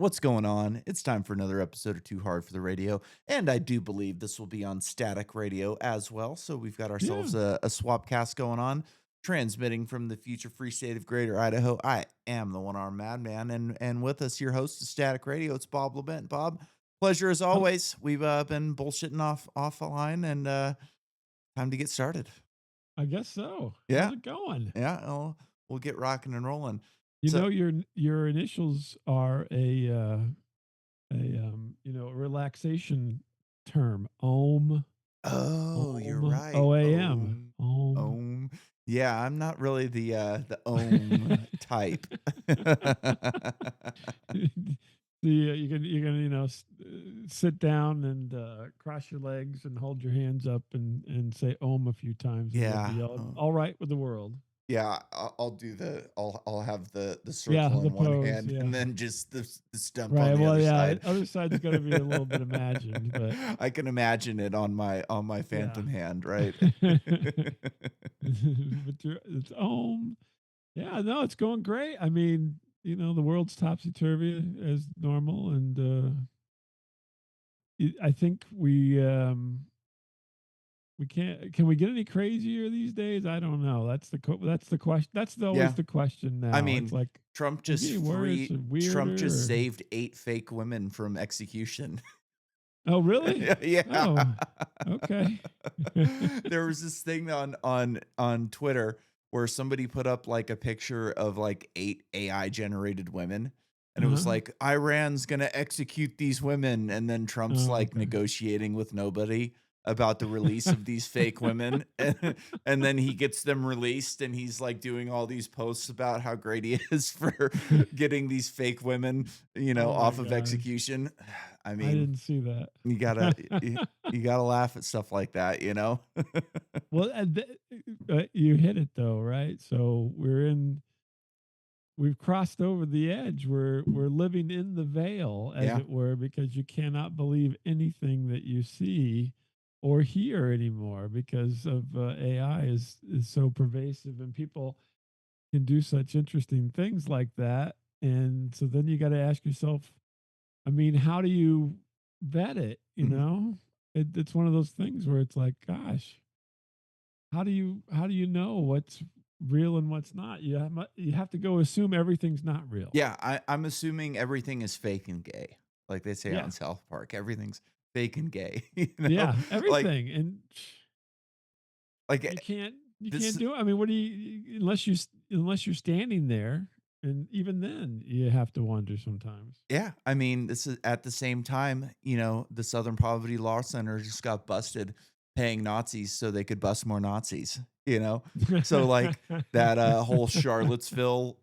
What's going on? It's time for another episode of Too Hard for the Radio, and I do believe this will be on static radio as well. So we've got Yeah. ourselves a swapcast going on, transmitting from the future free state of Greater Idaho. I am the one-armed madman, and with us, your host of Static Radio, it's Bob Lament. Bob, pleasure as Um, always. We've been bullshitting off the line, and time to get started. I guess so. Yeah, How's it going? yeah. We'll get rocking and rolling. You So, know your initials are a relaxation term. oh, you're Om, right. OAM. Om. Ohm. Yeah, I'm not really the ohm type. You can sit down and cross your legs and hold your hands up and say Om a few times and you'll Yeah, be all right with the world. yeah, I'll do I'll have the Yeah, circle the in one pose. hand Yeah. and then just the stump on Right. the Well, other yeah. side. Other side's got to be a little bit imagined, but I can imagine it on my yeah. phantom hand, right? But it's home. Yeah, no, it's going great. I mean, the world's topsy turvy as normal, and I think we can't. Can we get any crazier these days? I don't know. That's the question. Always Yeah. the question I now. It's mean, like, Trump is it just getting worse free and Trump just weirder? Or, saved 8 fake women from execution. oh, really? Yeah. Oh, okay. There was this thing on Twitter where somebody put up like a picture of like 8 AI generated women. And it was Uh-huh. like, Iran's gonna execute these women, and then Trump's Oh, like okay. negotiating with nobody about the release of these fake women. And then he gets them released, and he's like doing all these posts about how great he is for getting these fake women, Oh my off of gosh. execution. I I mean, didn't see that. you gotta you gotta laugh at stuff like that, you know? Well, you hit it though, right? So we've crossed over the edge. We're living in the veil, as Yeah. it were, because you cannot believe anything that you see or hear anymore because of AI is so pervasive, and people can do such interesting things like that. And so then you got to ask yourself, I mean, how do you vet it? Mhm. It's one of those things where it's like, gosh, how do you know what's real and what's not? You have to go assume everything's not real. Yeah, I'm assuming everything is fake and gay. Like they say Yeah, on South Park, everything's fake and gay, yeah, Like everything, and like, you can't this do it. I mean, what do you unless you're standing there, and even then you have to wonder sometimes. yeah, I mean, this is at the same time, the Southern Poverty Law Center just got busted paying Nazis so they could bust more Nazis, you know? So, like, that, whole Charlottesville,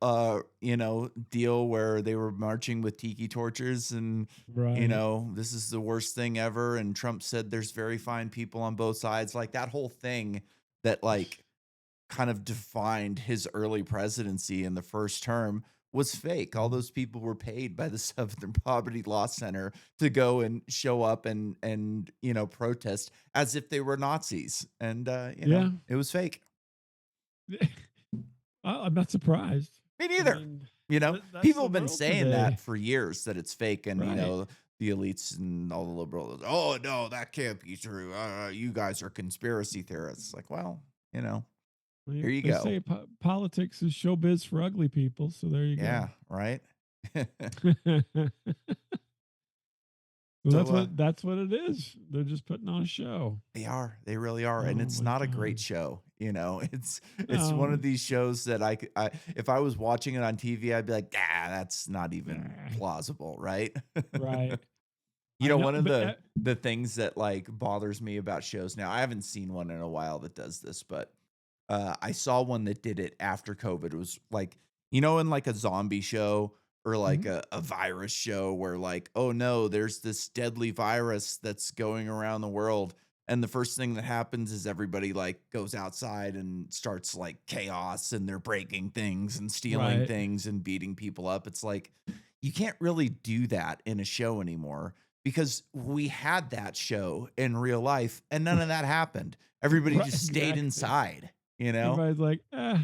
deal where they were marching with tiki torches and, Right. this is the worst thing ever, and Trump said there's very fine people on both sides, like, that whole thing that, like, kind of defined his early presidency in the first term was fake. All Mhm. those people were paid by the Southern Poverty Law Center to go and show up and protest as if they were Nazis, and Yeah. it was fake. I'm not surprised. Me I neither. mean, that's People the have been world saying that today. for years that it's fake, and Right. the elites and all the liberals. Oh no, that can't be true. You guys are conspiracy theorists. Like, well, here you They go. say politics is showbiz for ugly people, so there you go. Yeah, right. So So, that's what it is. They're just putting on a show. they are, they really are, and Oh it's my not a great god. show, it's one of No. these shows that if I was watching it on TV, I'd be like, "Ah, that's not even Nah. plausible," right? Right. I know, One of but the things that, like, bothers me about shows now, I haven't seen one in a while that does this, but, I saw one that did it after COVID. It was like, in like a zombie show or like mhm. a virus show where like, oh no, there's this deadly virus that's going around the world. And the first thing that happens is everybody like goes outside and starts like chaos and they're breaking things and stealing Right. things and beating people up. It's like, you can't really do that in a show anymore because we had that show in real life and none of that happened. Everybody Right. just stayed Exactly. inside. you know? Everybody's like,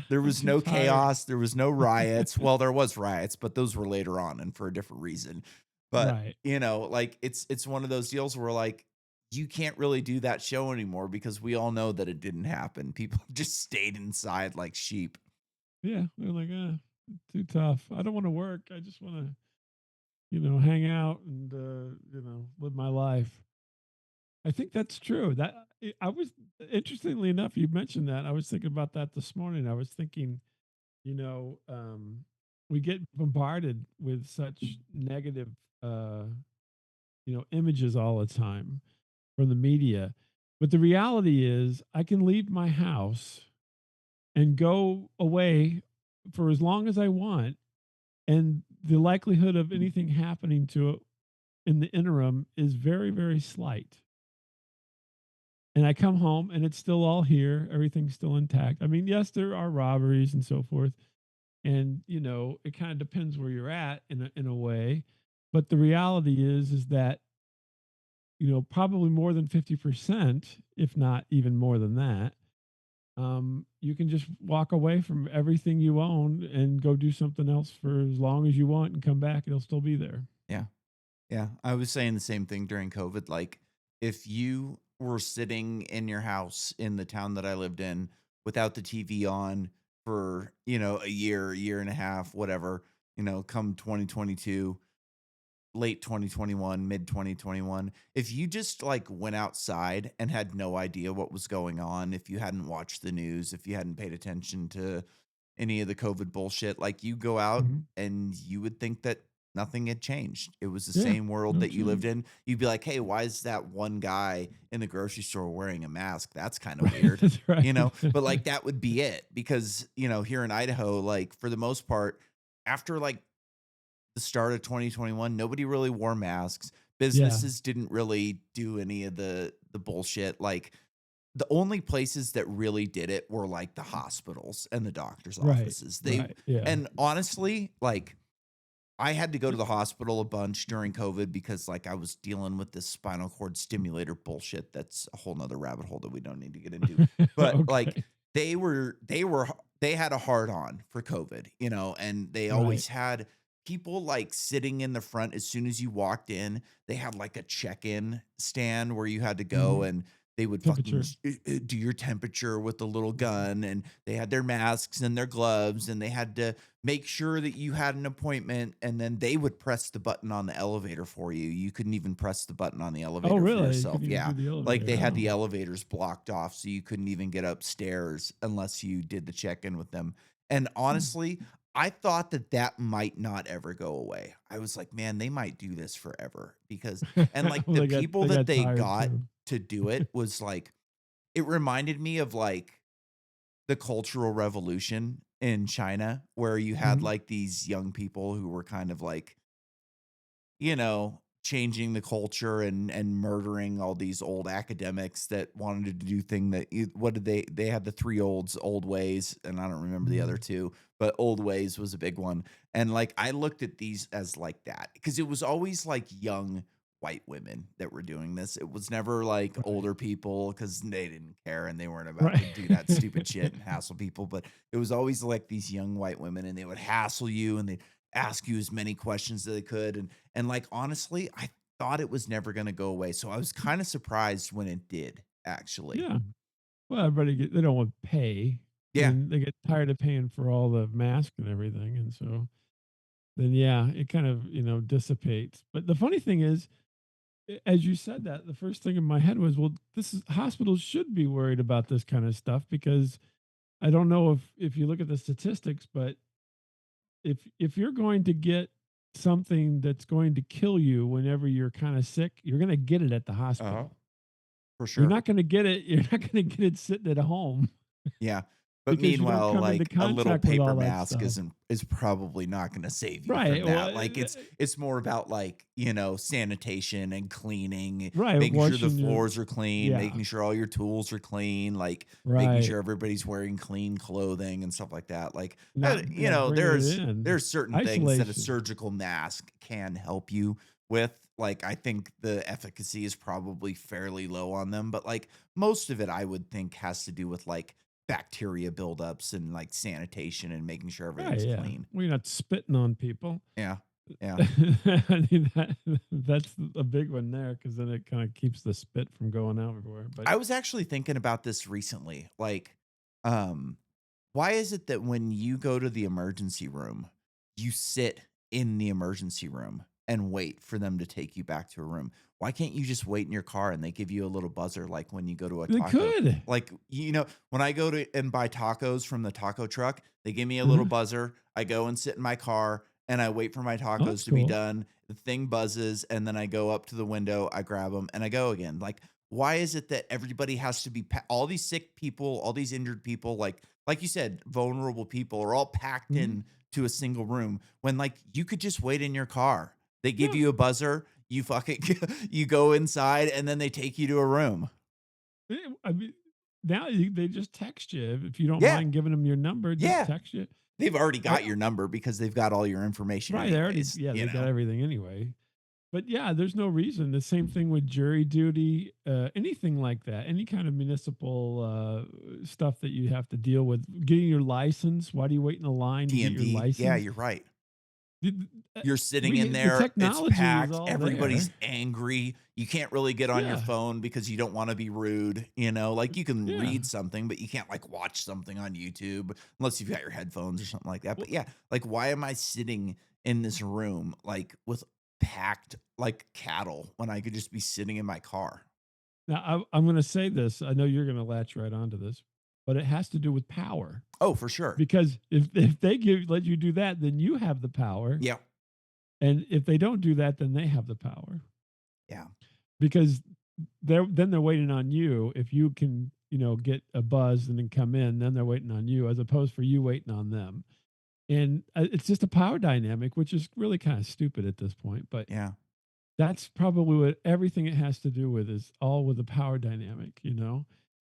There I'm was too no tired. chaos, there was no riots. Well, there was riots, but those were later on and for a different reason. But, Right. like, it's one of those deals where, like, you can't really do that show anymore because we all know that it didn't happen. People just stayed inside like sheep. Yeah. They're like, too tough. I don't want to work. I just want to, hang out and, live my life. I think that's true. I was interestingly enough, you mentioned that. I was thinking about that this morning. I was thinking, you know, um, we get bombarded with such negative, uh, images all the time from the media. But the reality is, I can leave my house and go away for as long as I want, and the likelihood of anything happening to it in the interim is very, very slight. And I come home and it's still all here. Everything's still intact. I mean, yes, there are robberies and so forth. And, it kind of depends where you're at in a way. But the reality is that, probably more than 50%, if not even more than that, you can just walk away from everything you own and go do something else for as long as you want and come back. It'll still be there. Yeah. Yeah, I was saying the same thing during COVID. Like, if you were sitting in your house in the town that I lived in without the TV on for, a year and a half, whatever, come 2022, late 2021, mid 2021, if you just like went outside and had no idea what was going on, if you hadn't watched the news, if you hadn't paid attention to any of the COVID bullshit, like you go out Mhm. and you would think that nothing had changed. It was the Yeah, same world no that you lived change. in. You'd be like, "Hey, why is that one guy in the grocery store wearing a mask? That's kind of Right, weird." that's right. But like that would be it because, here in Idaho, like for the most part, after like the start of 2021, nobody really wore masks. Yeah, Businesses didn't really do any of the bullshit. Like the only places that really did it were like the hospitals and the doctor's right, offices. right, yeah. And honestly, like I had to go to the hospital a bunch during COVID because like I was dealing with this spinal cord stimulator bullshit. That's a whole nother rabbit hole that we don't need to get into. But like Okay, they had a hard on for COVID, and they right. always had people like sitting in the front as soon as you walked in. They had like a check-in stand where you had to go Mhm. and they would fucking Temperature. do your temperature with the little gun, and they had their masks and their gloves, and they had to make sure that you had an appointment, and then they would press the button on the elevator for you. You couldn't even press the button on the Oh, elevator for really? You yourself. couldn't even Yeah. do the Like elevator. they had the Oh. elevators blocked off so you couldn't even get upstairs unless you did the check-in with them. And Hmm. honestly, I thought that that might not ever go away. I was like, "Man, they might do this forever," because and like Well, the they got people they that got they tired got too. to do it was like it reminded me of like the Cultural Revolution in China, where you had Mhm. like these young people who were kind of like, changing the culture and murdering all these old academics that wanted to do thing that what did they had the three olds, old ways, and I don't remember the other Mhm. two, but old ways was a big one. And like I looked at these as like that because it was always like young white women that were doing this. It was never like Right. older people because they didn't care and they weren't about Right. to do that stupid shit and hassle people. But it was always like these young white women and they would hassle you and they ask you as many questions as they could. And like honestly, I thought it was never gonna go away. So I was kind of surprised when it did, actually. Yeah. Well, they don't want pay, Yeah. and they get tired of paying for all the mask and everything, and so then, yeah, it kind of, dissipates. But the funny thing is, as you said that, the first thing in my head was, well, this is hospitals should be worried about this kind of stuff because I don't know if you look at the statistics, but if you're going to get something that's going to kill you whenever you're kind of sick, you're going to get it at the Uh-huh. hospital. For You're sure. not going to get it. You're not going to get it sitting at home Yeah. But because you don't meanwhile, come into like a little contact with paper all that mask stuff. is probably not gonna save you Right. from Well, that. Like it's more about like, sanitation and cleaning, right. making sure the Washing your, floors are clean, yeah. making sure all your tools are clean, like making Right. sure everybody's wearing clean clothing and stuff like that. Like Not, yeah, bringing it in. there's certain things that a Isolation. surgical mask can help you with. Like I think the efficacy is probably fairly low on them, but like most of it I would think has to do with like bacteria buildups and like sanitation and making sure Right, everything's yeah. clean. Well, you're not spitting on people. Yeah. Yeah. I mean, that's a big one there because then it kind of keeps the spit from going out everywhere. But I was actually thinking about this recently. Um, why is it that when you go to the emergency room, you sit in the emergency room and wait for them to take you back to a room? Why can't you just wait in your car and they give you a little buzzer like when you go to a they taco? could. Like, when I go to and buy tacos from the taco truck, they give me a little Uh-huh. buzzer. I go and sit in my car and I wait for my Oh, tacos that's to be cool. done. The thing buzzes and then I go up to the window, I grab them and I go again. Like, why is it that everybody has to be all these sick people, all these injured people, like you said, vulnerable people are all packed Mhm. in to a single room when like you could just wait in your car. They give Yeah. you a buzzer, you fucking you go inside and then they take you to a room. I mean, now they just text you if you don't Yeah. mind giving them your number, just Yeah. text you. They've already I got your number because they've got all your information right, they already anyways, yeah, you they got know. everything anyway. But yeah, there's no reason. The same thing with jury duty, anything like that. Any kind of municipal stuff that you have to deal with. Getting your license. Why do you wait in a line to get your DMV. Yeah, license? you're right. The, the- uh, You're sitting in the there, it's technology is packed, all everybody's there. angry. You can't really get on your Yeah, phone because you don't wanna be rude, like, you can yeah. read something, but you can't, like, watch something on YouTube unless you've got your headphones or something like that, Well, but yeah, like, why am I sitting in this room, like, with packed, like, cattle when I could just be sitting in my car? now I'm going to say this. I know you're going to latch right onto this, but it has to do with power. Oh, for sure. Because if they let you do that, then you have the power, Yeah, and if they don't do that, then they have the power. yeah, Because they're waiting on you. If you can, get a buzz and then come in, then they're waiting on you, as opposed for you waiting on them. And it's just a power dynamic, which is really kind of stupid at this point. But yeah, that's probably what everything it has to do with is all with the power dynamic,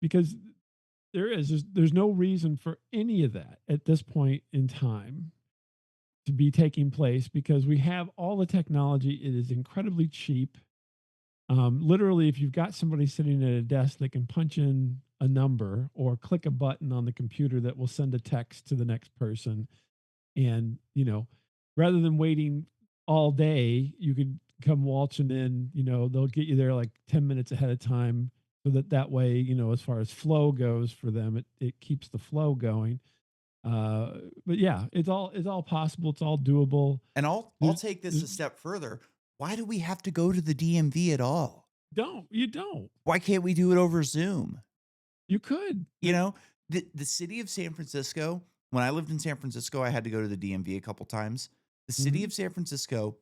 because there's no reason for any of that at this point in time to be taking place because we have all the technology. It is incredibly cheap. Literally, if you've got somebody sitting at a desk that can punch in a number or click a button on the computer that will send a text to the next person, and rather than waiting all day, you could come waltzing in. They'll get you there like 10 minutes ahead of time, so that way, as far as flow goes for them, it keeps the flow going. But yeah, it's all possible. It's all doable. and I'll There's, take this there's a step further. Why do we have to go to the DMV at all? you don't. Why can't we do it over Zoom? You could. You know, the city of San Francisco, when I lived in San Francisco, I had to go to the DMV a couple times. The city Mhm. of San Francisco,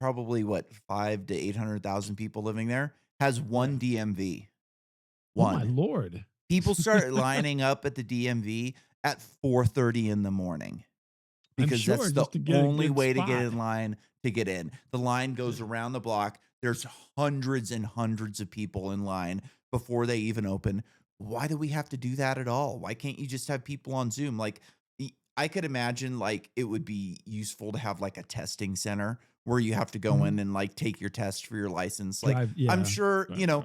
probably what, 5 to 800,000 people living there, has Yeah. one DMV. Oh my One. lord. People start lining up at the DMV at 4:30 in the morning I'm because sure that's the just to get a only good way to get spot. in line to get in. The line goes around the block. There's hundreds and hundreds of people in line before they even open. Why do we have to do that at all? Why can't you just have people on Zoom? Like, I could imagine like it would be useful to have like a testing center where you have to go in Mhm. and like take your test for your license. Like, Drive, I'm yeah. sure, Drive car.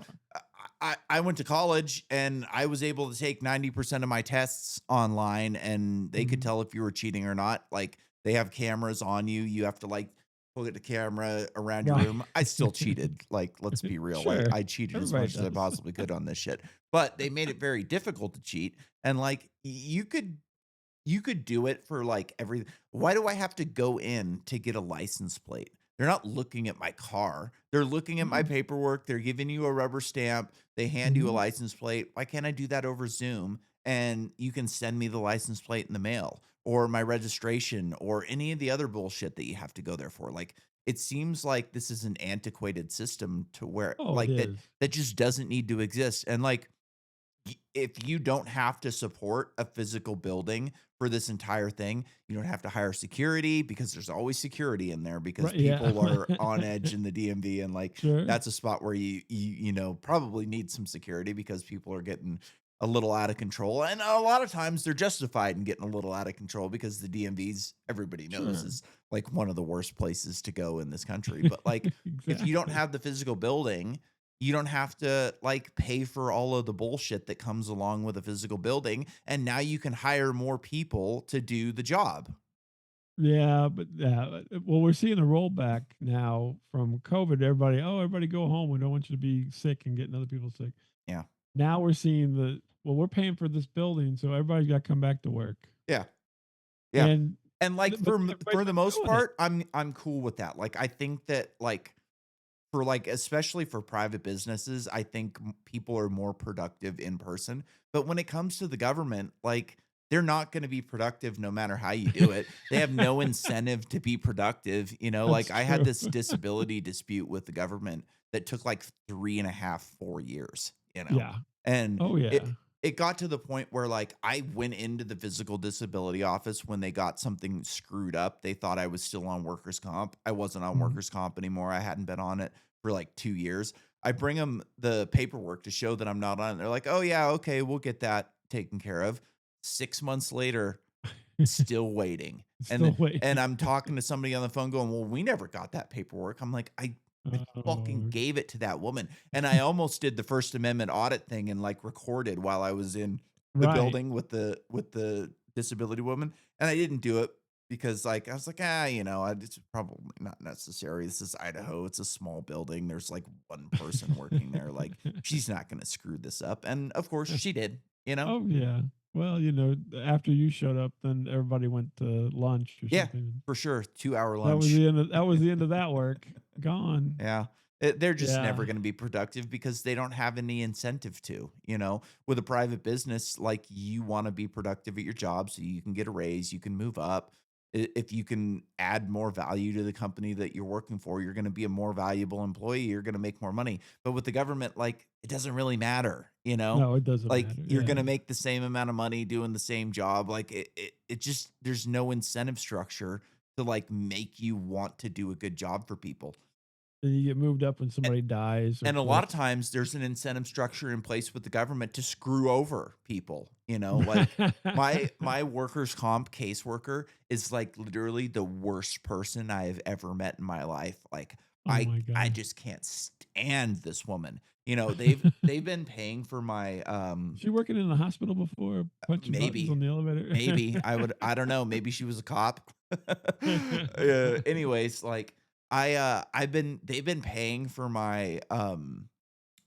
I went to college and I was able to take 90% of my tests online and they could Mhm. tell if you were cheating or not. Like they have cameras on you. You have to like put the camera around your Right. room. I still cheated. Like, let's be real. Sure. I cheated as Everybody much as I does. possibly could on this shit. But they made it very difficult to cheat. And like you could do it for like every why do I have to go in to get a license plate? They're not looking at my car. They're looking at my No. paperwork. They're giving you a rubber stamp. They hand you a Mhm. license plate. Why can't I do that over Zoom? And you can send me the license plate in the mail or my registration or any of the other bullshit that you have to go there for. Like it seems like this is an antiquated system to where Oh, it like is. that just doesn't need to exist. And like if you don't have to support a physical building for this entire thing, you don't have to hire security because there's always security in there because Right, yeah. people are on edge in the DMV and like Sure. that's a spot where you probably need some security because people are getting a little out of control and a lot of times they're justified in getting a little out of control because the DMVs everybody knows Sure. is like one of the worst places to go in this country but like if you don't Exactly. have the physical building You don't have to like pay for all of the bullshit that comes along with a physical building. And now you can hire more people to do the job. Yeah, but yeah, well, we're seeing a rollback now from COVID. Everybody, oh, everybody go home. We don't want you to be sick and getting other people sick. Yeah. Now we're seeing well, we're paying for this building, so everybody's got to come back to work. Yeah. Yeah. And And like but for everybody's the been most doing it. part, I'm cool with that. Like I think that like for like especially for private businesses, I think people are more productive in person. But when it comes to the government, like they're not going to be productive no matter how you do it. They have no incentive to be productive. Like That's I had true. this disability dispute with the government that took like 3.5, 4 years. Yeah. And Oh it yeah. it got to the point where like I went into the physical disability office when they got something screwed up. They thought I was still on workers' comp. I wasn't on Mhm. workers' comp anymore. I hadn't been on it for like 2 years. I bring them the paperwork to show that I'm not on it. They're like, "Oh, yeah, okay, we'll get that taken care of." 6 months later, still waiting. Still And waiting. I'm talking to somebody on the phone going, "Well, we never got that paperwork." I'm like, I fucking Oh, gave it to that woman." And I almost did the First Amendment audit thing and like recorded while I was in the right. building with the disability woman, and I didn't do it because like I was like, it's probably not necessary. This is Idaho. It's a small building. There's like one person working there. Like she's not going to screw this up. And of course she did. Oh yeah. Well, after you showed up, then everybody went to lunch or Yeah, something. for sure. 2 hour That was lunch. the end of that work. Gone. Yeah. They're just Yeah. never gonna be productive because they don't have any incentive to. With a private business, like, you wanna be productive at your job so you can get a raise, you can move up. If you can add more value to the company that you're working for, you're gonna be a more valuable employee, you're gonna make more money. But with the government, like, it doesn't really matter? No, it doesn't Like, matter. you're Yeah. gonna make the same amount of money doing the same job, like, it just there's no incentive structure to, like, make you want to do a good job for people. And you get moved up when And somebody dies or and a lot of quits. times there's an incentive structure in place with the government to screw over people. Like my workers' comp caseworker is like literally the worst person I have ever met in my life. Like Oh I my I god. just can't stand this woman. They've been paying for my Was she working in the hospital before, punching buttons maybe on the elevator? Maybe. I don't know, maybe she was a cop. Anyways, like, they've been paying for my,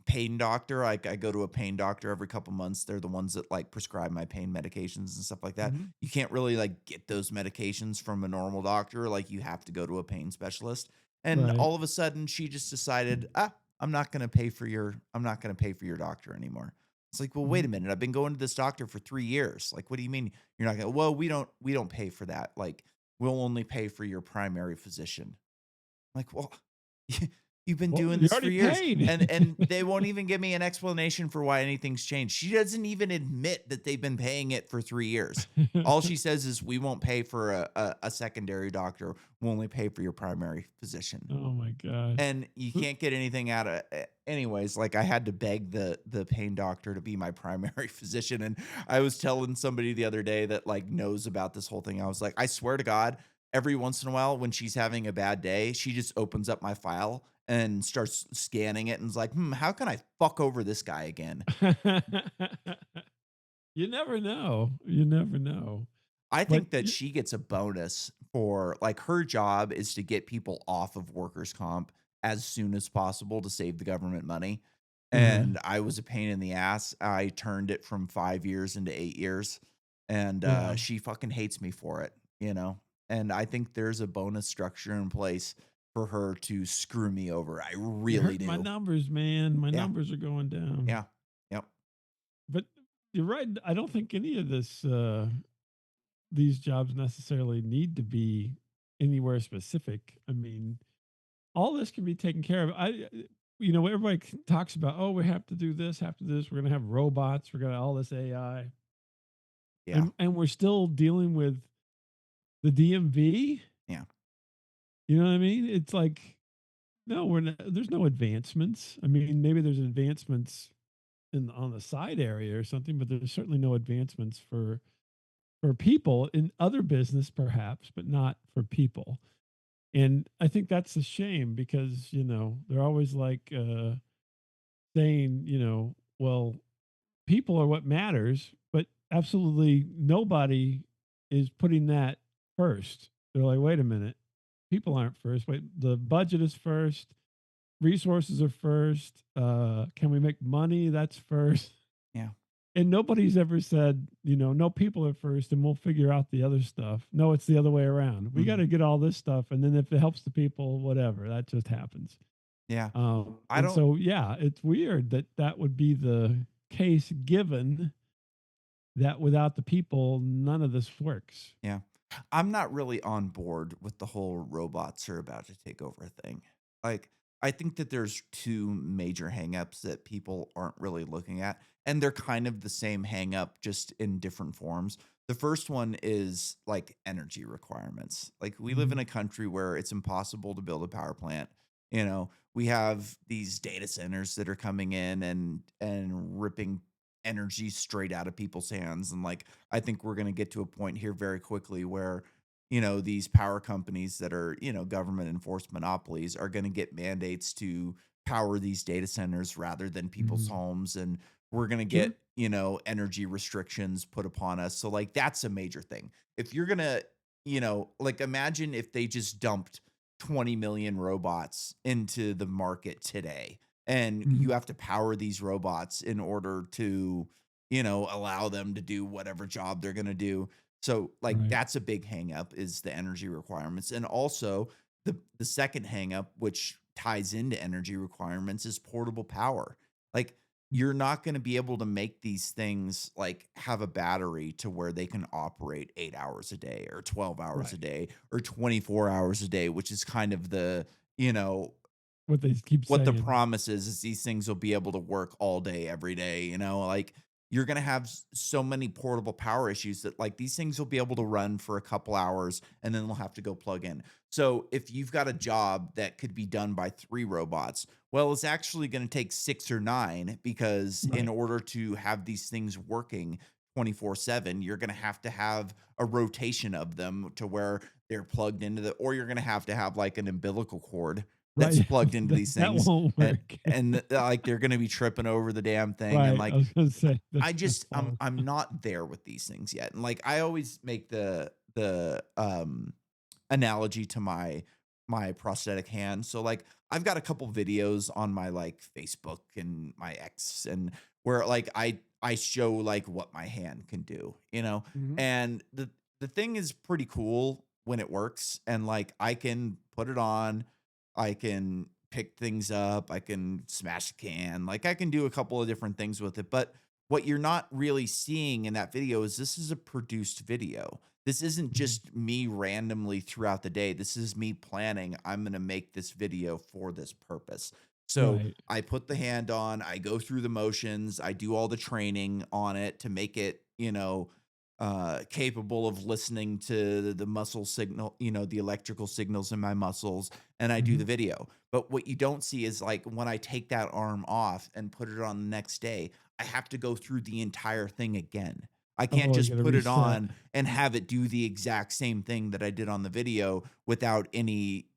pain doctor. I go to a pain doctor every couple months. They're the ones that, like, prescribe my pain medications and stuff like that. Mhm. You can't really, like, get those medications from a normal doctor, like, you have to go to a pain specialist, and Right. all of a sudden, she just decided, I'm not gonna pay for your doctor anymore." It's like, "Well, wait Mhm. a minute, I've been going to this doctor for 3 years. Like, what do you mean you're not gonna?" "Well, we don't pay for that. Like, we'll only pay for your primary physician." Like, "Well, you've been Well, doing you this for already years." paid. And they won't even give me an explanation for why anything's changed. She doesn't even admit that they've been paying it for 3 years. All she says is, "We won't pay for a secondary doctor. We'll only pay for your primary physician." Oh my gosh. And you can't get anything out of anyways, like, I had to beg the pain doctor to be my primary physician, and I was telling somebody the other day that, like, knows about this whole thing. I was like, "I swear to God, every once in a while when she's having a bad day, she just opens up my file and starts scanning it and is like, 'Hmm, how can I fuck over this guy again?'" You never know. You never know. I But think that she gets a bonus for like, her job is to get people off of workers' comp as soon as possible to save the government money, uh and I was a pain in the ass. I turned it from 5 years into 8 years, and, yeah. she fucking hates me for it? And I think there's a bonus structure in place for her to screw me over. I You're really hurting my do. numbers, man. My Yeah, numbers are going down. yeah, yep, But you're right. I don't think any of these jobs necessarily need to be anywhere specific. I mean, all this can be taken care of. Everybody talks about, oh, we have to do this, have to do this. We're going to have robots. We're going to all this AI, yeah, and we're still dealing with the DMV. yeah, You know what I mean? It's like, no, there's no advancements. I mean, maybe there's advancements on the side area or something, but there's certainly no advancements for people in other business, perhaps, but not for people. And I think that's a shame because they're always like, saying, well, people are what matters, but absolutely nobody is putting that first. They're like, wait a minute, people aren't first. Wait, the budget is first, resources are first. Can we make money? That's first. Yeah. And nobody's ever said, no, people are first and we'll figure out the other stuff. No, it's the other way around. We got Mhm. to get all this stuff. And then if it helps the people, whatever, that just happens. Yeah. I And don't so, yeah, it's weird that that would be the case given that without the people, none of this works. Yeah. I'm not really on board with the whole robots are about to take over thing. Like, I think that there's two major hangups that people aren't really looking at, and they're kind of the same hangup, just in different forms. The first one is like energy requirements. Like, we live in Mhm. a country where it's impossible to build a power plant. We have these data centers that are coming in and ripping energy straight out of people's hands. And like, I think we're going to get to a point here very quickly where, these power companies that are, government enforced monopolies are going to get mandates to power these data centers rather than people's Mhm. homes. And we're going to Sure. get, energy restrictions put upon us. So, like, that's a major thing. If you're going to, like, imagine if they just dumped 20 million robots into the market today and you Mhm. have to power these robots in order to allow them to do whatever job they're going to do. So like Right. that's a big hang up is the energy requirements. And also the second hang up which ties into energy requirements is portable power. Like you're not going to be able to make these things like have a battery to where they can operate 8 hours a day or 12 hours a Right. day or 24 hours a day, which is kind of you know What they keep what the saying. promise is these things will be able to work all day, every day, like you're going to have so many portable power issues that like these things will be able to run for a couple hours and then they'll have to go plug in. So if you've got a job that could be done by 3 robots, well, it's actually going to take 6 or 9 because in Right. order to have these things working 24/7, you're going to have a rotation of them to where they're plugged into or you're going to have like an umbilical cord that's Right. plugged into that, these that things, won't and work. like, they're gonna be tripping over the damn thing, and, Right. I like, was going to say I that's going to just fall. I'm not there with these things yet, and, like, I always make the analogy to my prosthetic hand, so, like, I've got a couple videos on my, like, Facebook and my X and where, like, I show, like, what my hand can do, Mhm. and the thing is pretty cool when it works, and, like, I can put it on, I can pick things up, I can smash a can, like, I can do a couple of different things with it, but what you're not really seeing in that video is this is a produced video. This isn't Mhm. just me randomly throughout the day. This is me planning, I'm gonna make this video for this purpose. So, Right. I put the hand on, I go through the motions, I do all the training on it to make it, capable of listening to the muscle signal, the electrical signals in my muscles, and I do the Mhm. video. But what you don't see is like when I take that arm off and put it on the next day, I have to go through the entire thing again. I can't Oh, you just got to put it reset. on and have it do the exact same thing that I did on the video without any,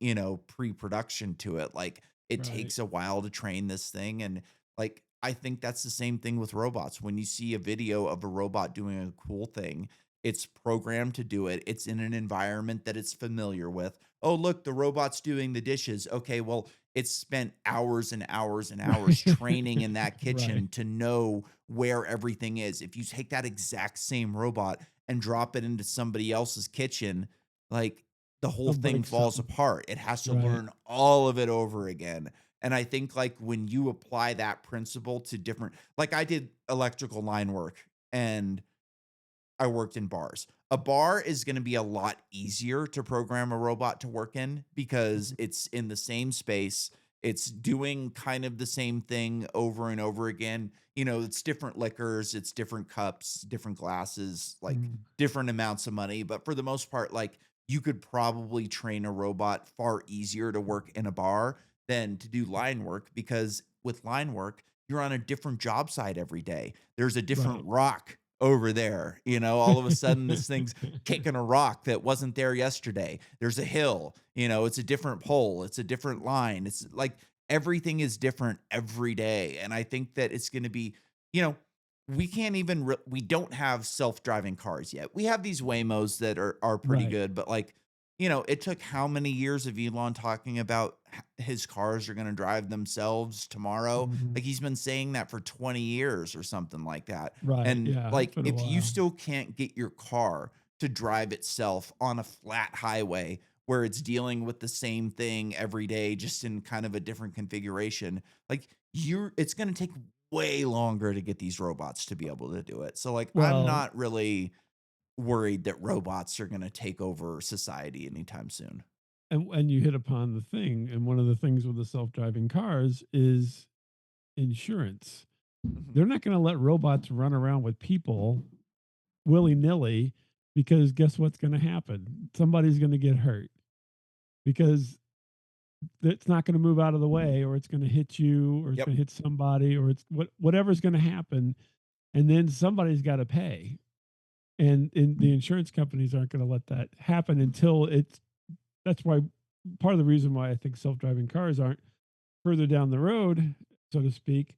pre-production to it. Like it Right. takes a while to train this thing. And like, I think that's the same thing with robots. When you see a video of a robot doing a cool thing, it's programmed to do it. It's in an environment that it's familiar with. Oh, look, the robot's doing the dishes. Okay, well, it's spent hours and hours and hours training in that Right. kitchen to know where everything is. If you take that exact same robot and drop it into somebody else's kitchen, like the whole They'll thing break falls something. apart. It has to Right. learn all of it over again. And I think like when you apply that principle to different, like I did electrical line work and I worked in bars. A bar is going to be a lot easier to program a robot to work in because Mhm. it's in the same space. It's doing kind of the same thing over and over again. It's different liquors, it's different cups, different glasses, like Mhm. different amounts of money. But for the most part, like you could probably train a robot far easier to work in a bar than to do line work because with line work, you're on a different job site every day. There's a different Right. rock over there. All of a sudden this thing's kicking a rock that wasn't there yesterday. There's a hill, it's a different pole, it's a different line. It's like everything is different every day, and I think that it's gonna be, you know, we can't even we don't have self-driving cars yet. We have these Waymos that are pretty Right. good, but, like, it took how many years of Elon talking about his cars are gonna drive themselves tomorrow? Mhm. Like, he's been saying that for 20 years or something like that. Right, And, yeah, it's like, been a if you while. still can't get your car to drive itself on a flat highway where it's dealing with the same thing every day, just in kind of a different configuration, like, it's gonna take way longer to get these robots to be able to do it. So, like, I'm Well, not really worried that robots are gonna take over society anytime soon. and you hit upon the thing, and one of the things with the self-driving cars is insurance. Mhm. They're not gonna let robots run around with people willy-nilly because guess what's gonna happen? Somebody's gonna get hurt because it's not gonna move out of the way, or it's gonna hit you, or it's Yep. gonna hit somebody, or it's whatever's gonna happen, and then somebody's gotta pay. And the insurance companies aren't gonna let that happen until it's that's why part of the reason why I think self-driving cars aren't further down the road, so to speak,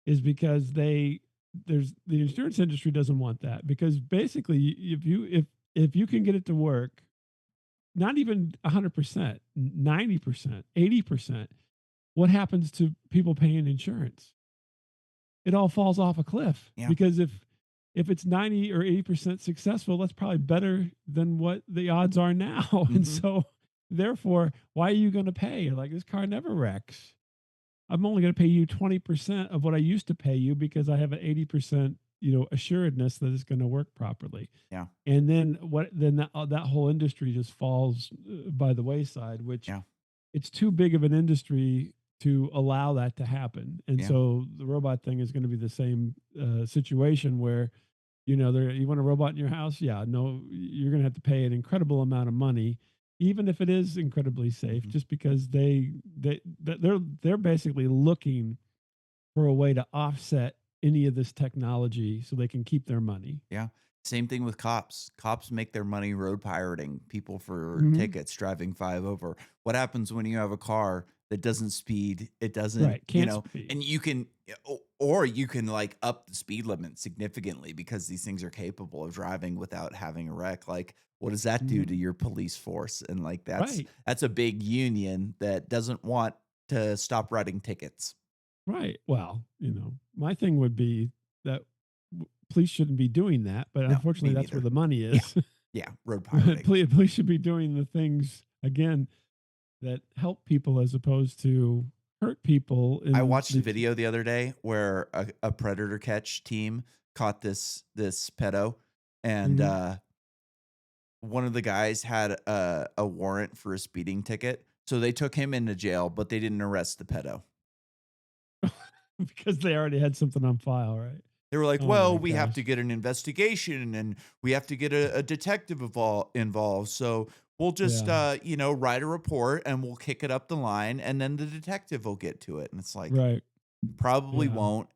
is because there's the insurance industry doesn't want that because basically if you can get it to work, not even 100%, 90%, 80%, what happens to people paying insurance? It all falls off a cliff Yeah. because if it's 90 or 80% successful, that's probably better than what the odds are now. And Mhm. so therefore, why are you going to pay? Like this car never wrecks. I'm only going to pay you 20% of what I used to pay you because I have an 80%, assuredness that it's going to work properly. Yeah. And then that whole industry just falls by the wayside, which Yeah. it's too big of an industry to allow that to happen. And Yeah. so the robot thing is going to be the same situation where, you want a robot in your house? Yeah, no, you're going to have to pay an incredible amount of money, even if it is incredibly safe, Mhm. just because they're basically looking for a way to offset any of this technology so they can keep their money. Yeah. Same thing with cops. Cops make their money road pirating people for Hmm. tickets, driving 5 over. What happens when you have a car that doesn't speed? It doesn't, Right? Can't speed. and you can, or you can like up the speed limit significantly because these things are capable of driving without having a wreck. Like, what does that do to Mhm. your police force? And like, Right. that's a big union that doesn't want to stop writing tickets. Right. Well, my thing would be that police shouldn't be doing that, but No, unfortunately, me that's where neither. the money Yeah. is. Yeah. Road pirating. Police should be doing the things again that help people as opposed to hurt people I in watched a these. video the other day where a predator catch team caught this pedo, and Mhm. one of the guys had a warrant for a speeding ticket, so they took him into jail, but they didn't arrest the pedo. Because they already had something on file, right? They were like, Oh "Well, my we have to gosh. get an investigation, and we have to get a detective involved. So we'll just, Yeah. write a report, and we'll kick it up the line, and then the detective will get to it." And it's like, Right. probably Yeah. won't,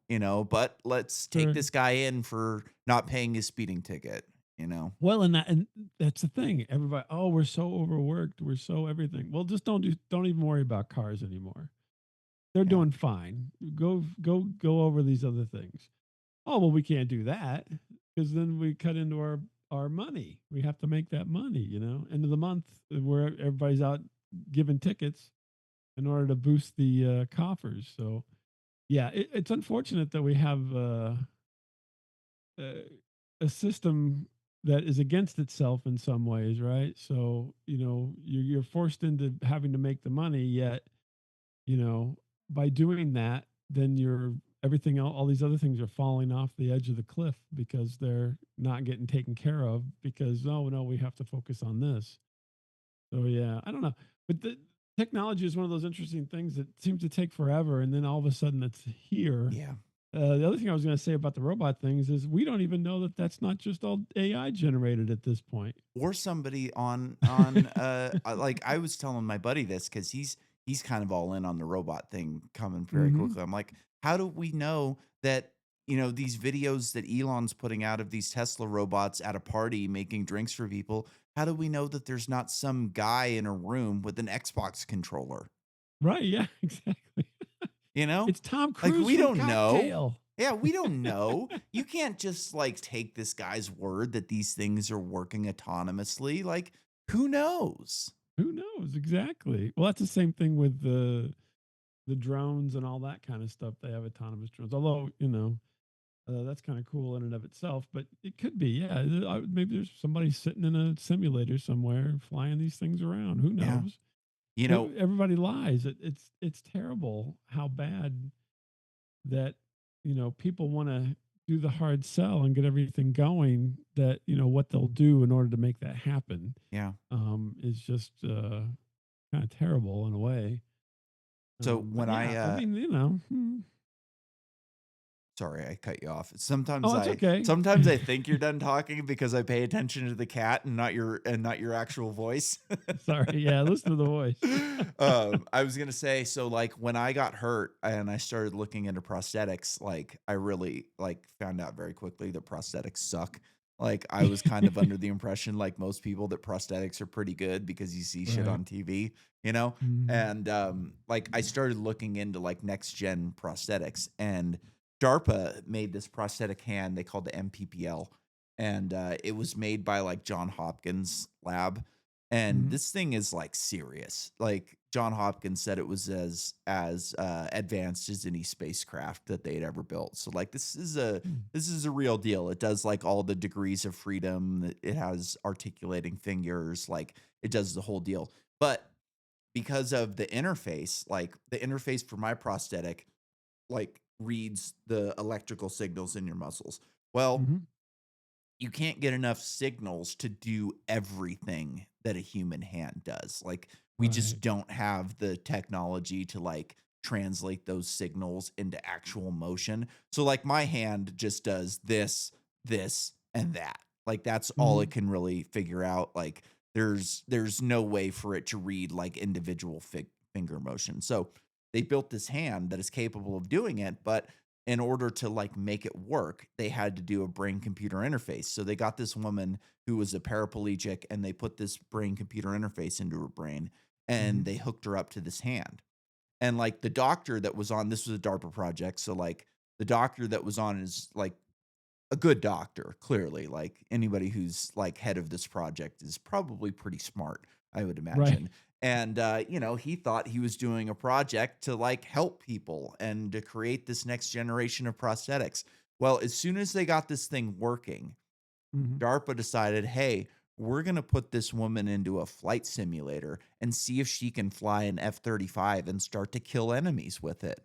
but let's take Sure. this guy in for not paying his speeding ticket, you know? Well, and that's the thing. Everybody, oh, we're so overworked. We're so everything. Well, just don't even worry about cars anymore. They're Yeah. doing fine. Go over these other things. Oh, well, we can't do that because then we cut into our money. We have to make that money, end of the month where everybody's out giving tickets in order to boost the coffers. So yeah, it's unfortunate that we have uh, a system that is against itself in some ways, right? So you're forced into having to make the money, yet you know, by doing that, then you're everything all these other things are falling off the edge of the cliff because they're not getting taken care of because oh no, we have to focus on this. So yeah, I don't know. But the technology is one of those interesting things that seems to take forever and then all of a sudden it's here. Yeah. The other thing I was going to say about the robot things is we don't even know that that's not just all AI generated at this point. Or somebody like, I was telling my buddy this because he's kind of all in on the robot thing coming very Hmm. quickly. I'm like, how do we know that, these videos that Elon's putting out of these Tesla robots at a party making drinks for people, how do we know that there's not some guy in a room with an Xbox controller? Right? Yeah, exactly. you know? It's Tom Like, Cruise we from don't know. Cocktail. Yeah, we don't know. You can't just, like, take this guy's word that these things are working autonomously, like, who knows? Who knows? Exactly. Well, that's the same thing with the drones and all that kind of stuff. They have autonomous drones. Although, that's kind of cool in and of itself, but it could be, yeah. Maybe there's somebody sitting in a simulator somewhere flying these things around. Who Yeah. knows? You know Everybody lies. It's terrible how bad that people want to do the hard sell and get everything going. That what they'll do in order to make that happen yeah. is just kind of terrible in a way. So But when yeah, I mean, sorry, I cut you off. oh, it's okay. Sometimes I think you're done talking because I pay attention to the cat and not your actual voice. Sorry. Yeah, listen to the voice. I was gonna say, so like when I got hurt and I started looking into prosthetics, like I really like found out very quickly that prosthetics suck. Like I was kind of under the impression, like most people, that prosthetics are pretty good because you see shit Right. on TV, you know? Mhm. And like I started looking into like next gen prosthetics, and DARPA made this prosthetic hand they called the MPPL, and it was made by like John Hopkins lab, and Mhm. this thing is like serious. Like John Hopkins said, it was as advanced as any spacecraft that they'd ever built. So like Mm. this is a real deal. It does like all the degrees of freedom. It has articulating fingers. Like it does the whole deal. But because of the interface, like the interface for my prosthetic, like reads the electrical signals in your muscles. Well, Mhm. you can't get enough signals to do everything that a human hand does. Like we just Right. don't have the technology to like translate those signals into actual motion. So like my hand just does this, and that. Like that's all it Mhm. can really figure out. Like there's no way for it to read like individual finger motion. So they built this hand that is capable of doing it, but in order to like make it work, they had to do a brain computer interface. So they got this woman who was a paraplegic, and they put this brain computer interface into her brain, and Mhm. they hooked her up to this hand. And like the doctor that was on, this was a DARPA project. So like the doctor that was on is like a good doctor, clearly. Like anybody who's like head of this project is probably pretty smart, I would Right. imagine. And he thought he was doing a project to like help people and to create this next generation of prosthetics. Well, as soon as they got this thing working, Mhm. DARPA decided, hey, we're going to put this woman into a flight simulator and see if she can fly an F-35 and start to kill enemies with it.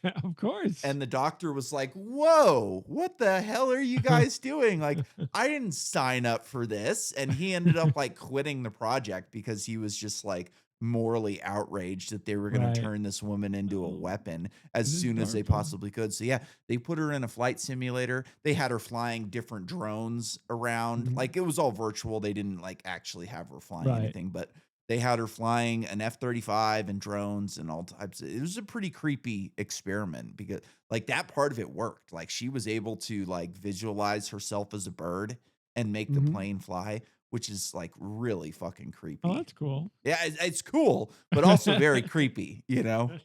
Of course. And the doctor was like, "Whoa, what the hell are you guys doing? Like, I didn't sign up for this." And he ended up like quitting the project because he was just like morally outraged that they were going to Right. turn this woman into a Oh, weapon it as is soon as they DARPA. possibly could. So yeah, they put her in a flight simulator. They had her flying different drones around. Mhm. Like it was all virtual. They didn't like actually have her flying Right. anything, but they had her flying an F-35 and drones and all types it was a pretty creepy experiment because like that part of it worked. Like she was able to like visualize herself as a bird and make the Mhm. plane fly, which is like really fucking Oh, creepy. that's cool. Yeah, it's cool, but also very creepy, you know?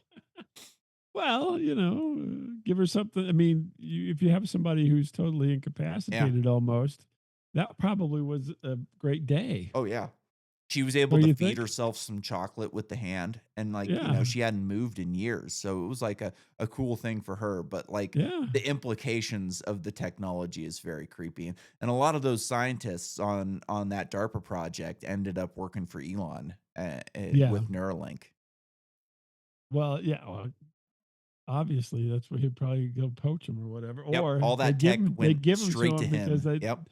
Well, give her something. I mean, if you have somebody who's totally Yeah. incapacitated almost, that probably was a great day. Oh yeah. She was able Don't to you feed think? herself some chocolate with the hand, and like, Yeah. she hadn't moved in years. So it was like a cool thing for her, but like Yeah. the implications of the technology is very creepy. And a lot of those scientists on that DARPA project ended up working for Elon Yeah. with Neuralink. Well, yeah. Well, obviously, that's where he'd probably go poach him or whatever, Yep, or all that tech they went give him to straight to him because him. Yep.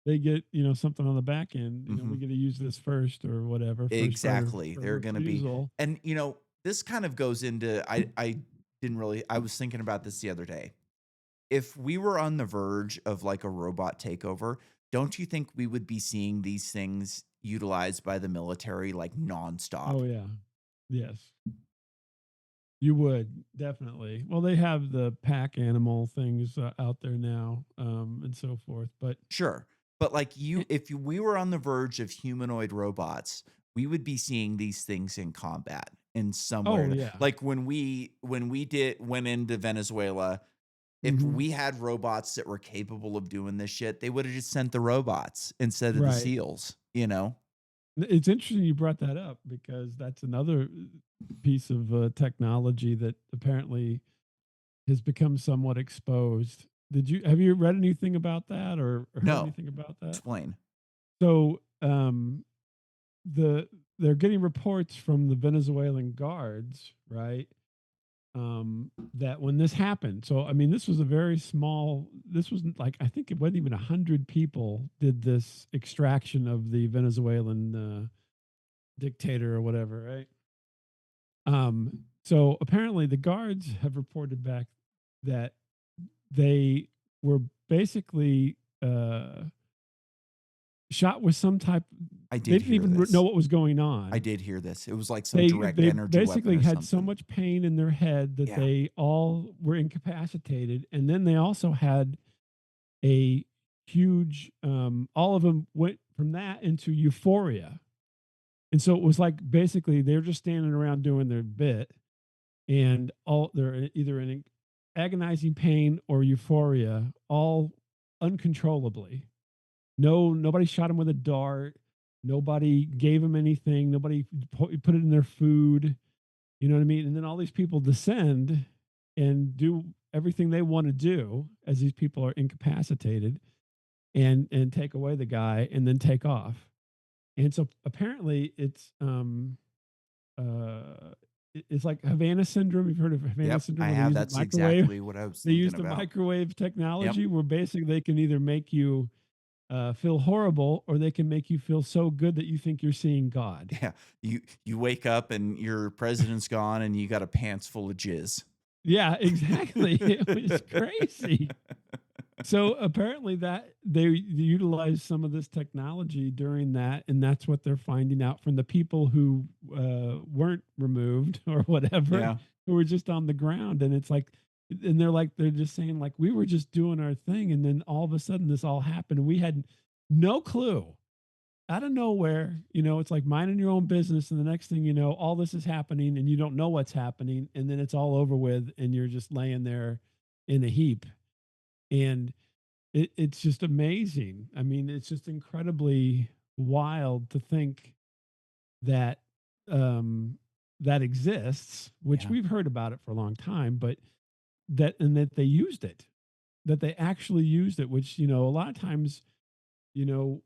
they get something on the back end. We Mhm. get to use this first or whatever, first right of Exactly. for They're gonna be refusal. and, this kind of goes into I didn't really I was thinking about this the other day. If we were on the verge of, like, a robot takeover, don't you think we would be seeing these things utilized by the military, like, nonstop? Oh yeah, yes. You would, definitely. Well, they have the pack animal things, out there now, and so forth, but Sure, but, like, eh we were on the verge of humanoid robots, we would be seeing these things in combat. in Oh, somewhere. yeah. Like when we did went into Venezuela, if Mhm. we had robots that were capable of doing this shit, they would have just sent the robots instead of the Right. SEALs, you know? It's interesting you brought that up because that's another piece of technology that apparently has become somewhat exposed. Did you have you read anything about that or heard No, anything about that? explain. So they're getting reports from the Venezuelan guards, right? That when this happened, so I mean, this was a very small. This was like I think it wasn't even 100 people did this extraction of the Venezuelan dictator or whatever, right? So apparently the guards have reported back that they were basically shot with some type. I They did didn't hear even know this. what was going I on. did hear this. It was like some direct They energy weapon basically or had so something. much pain in their head that Yeah. they all were incapacitated, and then they also had a huge. All of them went from that into euphoria, and so it was like basically they're just standing around doing their bit, and all they're either in agonizing pain or euphoria, all uncontrollably. Nobody shot him with a dart. Nobody gave him anything. Nobody put it in their food. You know what I mean? And then all these people descend and do everything they want to do as these people are incapacitated and take away the guy and then take off. And so apparently uh it's like Havana syndrome. You've heard of Havana Yep, syndrome I where they have. use the That's microwave. exactly what I was They use thinking the about. microwave Yep. technology where basically they can either make you feel horrible or they can make you feel so good that you think you're seeing God. Yeah. You wake up and your president's gone and you got a pants full of jizz. Yeah, exactly. It was crazy. So apparently that they utilized some of this technology during that, and that's what they're finding out from the people who weren't removed or whatever, Yeah. who were just on the ground. And it's like, and they're just saying like we were just doing our thing, and then all of a sudden this all happened, and we had no clue out of nowhere. It's like minding your own business, and the next thing you know, all this is happening, and you don't know what's happening, and then it's all over with, and you're just laying there in a heap. And it's just amazing. I mean, it's just incredibly wild to think that um, that exists, which Yeah. we've heard about it for a long time, but that they used it, that they actually used it, which a lot of times, you know,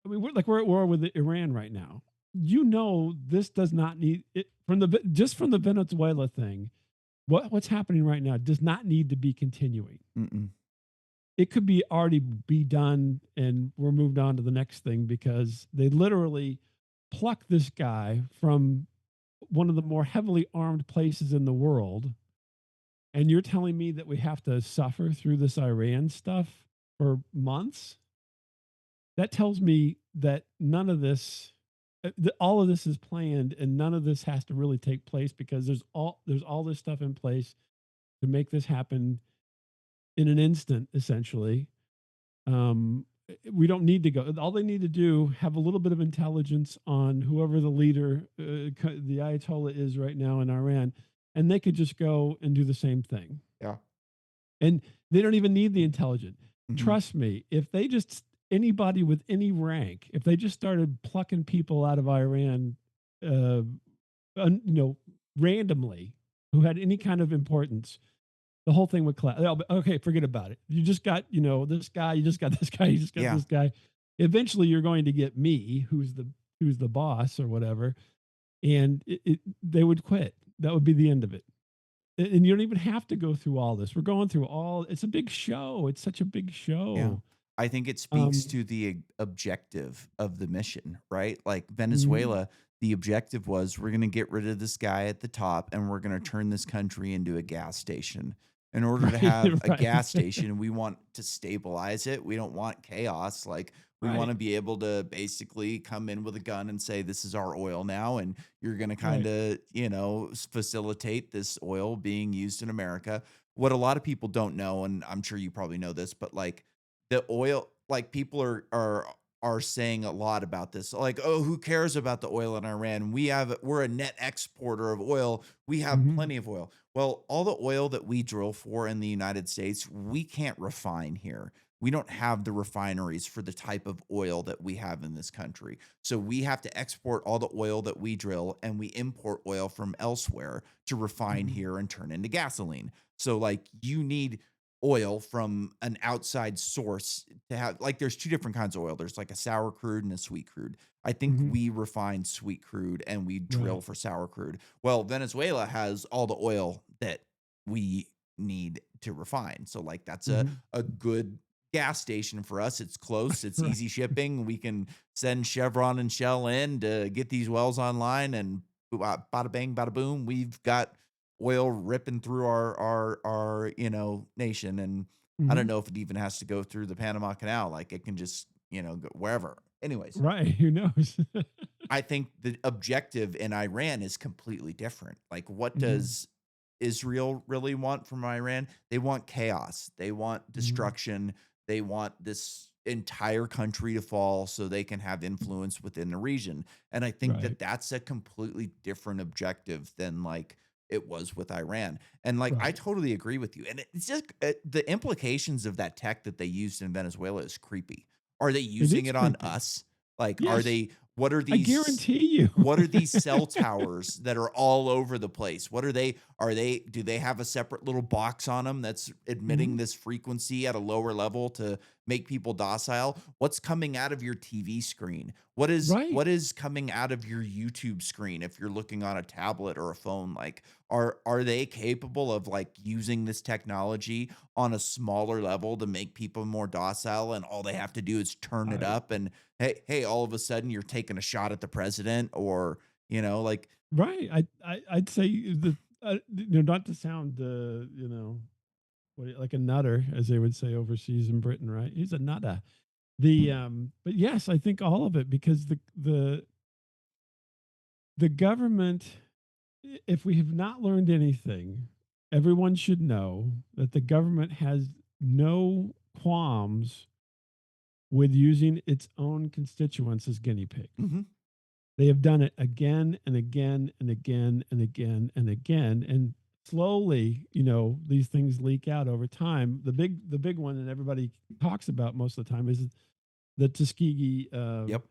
I mean, we're at war with Iran right now. This does not need it just from the Venezuela thing. What's happening right now does not need to be continuing. Mm-mm. It could be already be done and we're moved on to the next thing because they literally pluck this guy from one of the more heavily armed places in the world, and you're telling me that we have to suffer through this Iran stuff for months? That tells me that none of this all of this is planned and none of this has to really take place because there's all this stuff in place to make this happen in an instant essentially. We don't need to go. All they need to do have a little bit of intelligence on whoever the leader, the Ayatollah is right now in Iran, and they could just go and do the same thing. Yeah. And they don't even need the intelligence. Mhm. Trust me, if they just anybody with any rank, if they just started plucking people out of Iran, uh, randomly, who had any kind of importance, the whole thing would collapse. Okay, forget about it. You just got, this guy, you just got this guy, you just got Yeah. this guy. Eventually you're going to get me, who's the boss or whatever, and they would quit. That would be the end of it. And you don't even have to go through all this. We're going through all it's a big show. It's such a big Yeah. show. I think it speaks Um to the objective of the mission, right? Like mhm. Venezuela, the objective was we're going to get rid of this guy at the top and we're going to turn this country into a gas station. In order to Right, have a right. gas station, we want to stabilize it. We don't want chaos. Like we want Right, to be able to basically come in with a gun and say, this is our oil now. And you're going to kind right. of, facilitate this oil being used in America. What a lot of people don't know, and I'm sure you probably know this, but like the oil like, people are are saying a lot about this. Like, "Oh, who cares about the oil in Iran? We're a net exporter of oil. We have Mhm. plenty of oil." Well, all the oil that we drill for in the United States, we can't refine here. We don't have the refineries for the type of oil that we have in this country. So we have to export all the oil that we drill, and we import oil from elsewhere to refine Mhm. here and turn into gasoline. So, like, you need oil from an outside source to have, like, there's 2 different kinds of oil. There's like a sour crude and a sweet crude. I think Mhm. we refine sweet crude and we drill Right. for sour crude. Well, Venezuela has all the oil that we need to refine. So, like, that's Mhm. a good gas station for us. It's close, it's Right. easy shipping. We can send Chevron and Shell in to get these wells online, and bada bang, bada boom, we've got oil ripping through our, nation. And I don't Mhm. know if it even has to go through the Panama Canal, like, it can just, go wherever. Anyways, Right. Who knows? I think the objective in Iran is completely different. Like, what Mhm. does Israel really want from Iran? They want chaos. They want Mhm. destruction. They want this entire country to fall so they can have influence within the region. And I think Right. that that's a completely different objective than, like, it was with Iran. And, like, I Right. totally agree with you. And it's just the implications of that tech that they used in Venezuela is creepy. Are they It using is it on creepy. us? Like, are Yes. they what are I these guarantee you. what are these cell towers that are all over the place? What are they? Do they have a separate little box on them that's emitting Mhm. this frequency at a lower level to make people docile? What's coming out of your TV screen? Right. What is coming out of your YouTube screen if you're looking on a tablet or a phone? Like, are they capable of, like, using this technology on a smaller level to make people more docile, and all they have to do is turn it I up, and hey, all of a sudden you're taking a shot at the president, or, like, Right. I'd say the not to sound like a nutter, as they would say overseas in Britain, right? He's a nutter. But yes, I think all of it because the government, if we have not learned anything, everyone should know that the government has no qualms with using its own constituents as guinea pigs. mhm, They have done it again and again and again and again and again. And slowly, these things leak out over time. The big one that everybody talks about most of the time is the Tuskegee yep.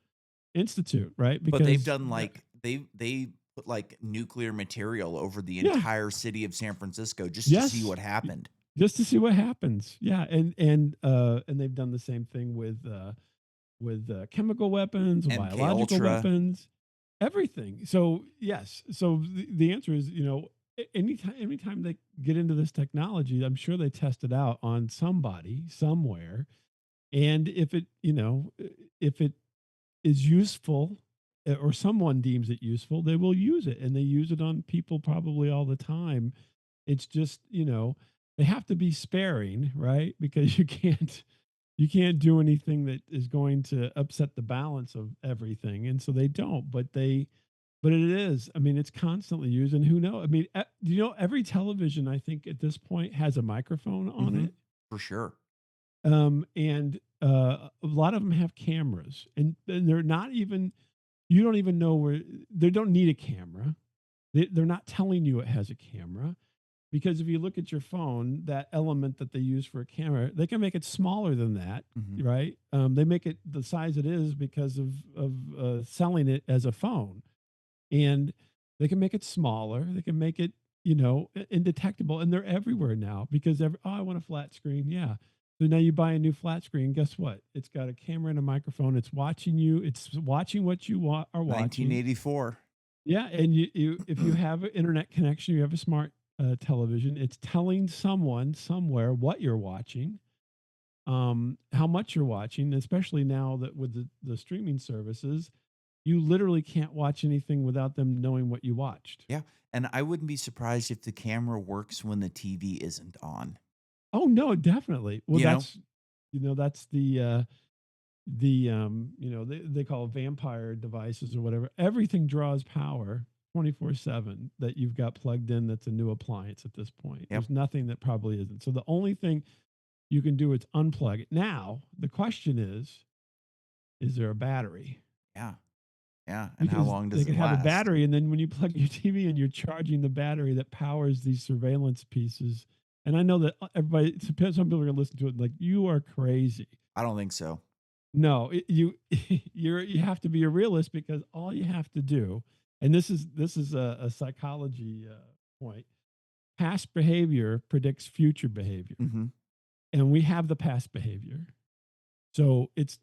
Institute, right? But they've Because done, like, they put, like, nuclear material over the yeah, entire city of San Francisco just to see yes, what happened. just to see what happens. Yeah, and they've done the same thing with chemical weapons, MK biological Ultra. weapons, everything. So yes, so the answer is anytime they get into this technology, I'm sure they test it out on somebody somewhere, and if it is useful or someone deems it useful, they will use it, and they use it on people probably all the time. It's just they have to be sparing, right? Because you can't do anything that is going to upset the balance of everything, and so they don't. But it is. I mean, it's constantly used, and who knows? I mean, every television I think at this point has a microphone on Mhm. it, For sure. and a lot of them have cameras, and they're not even. You don't even know where they don't need a camera. They're not telling you it has a camera because if you look at your phone, that element that they use for a camera, they can make it smaller than that, Mhm. right? They make it the size it is because of selling it as a phone, and they can make it smaller. They can make it indetectable, and they're everywhere now because I want a flat screen, yeah. So now you buy a new flat screen. Guess what? It's got a camera and a microphone. It's watching you. It's watching what you are watching. 1984. Yeah, and if you have an internet connection, you have a smart television. It's telling someone somewhere what you're watching, how much you're watching. Especially now that with the streaming services, you literally can't watch anything without them knowing what you watched. Yeah, and I wouldn't be surprised if the camera works when the TV isn't on, Oh no, definitely. Well, you know? that's they call it vampire devices or whatever. Everything draws power 24/7 that you've got plugged in. That's a new appliance at this point. Yep. There's nothing that probably isn't. So the only thing you can do is unplug it. Now the question is, is there a battery? Yeah. Yeah. And how Because long they does it can have a last? battery, and then when you plug your TV in, you're charging the battery that powers these surveillance pieces. And I know that everybody, some people are gonna listen to it like, "You are crazy." I don't think so. No, you have to be a realist because all you have to do, and this is a psychology point. Past behavior predicts future behavior, Mhm. and we have the past behavior, so it's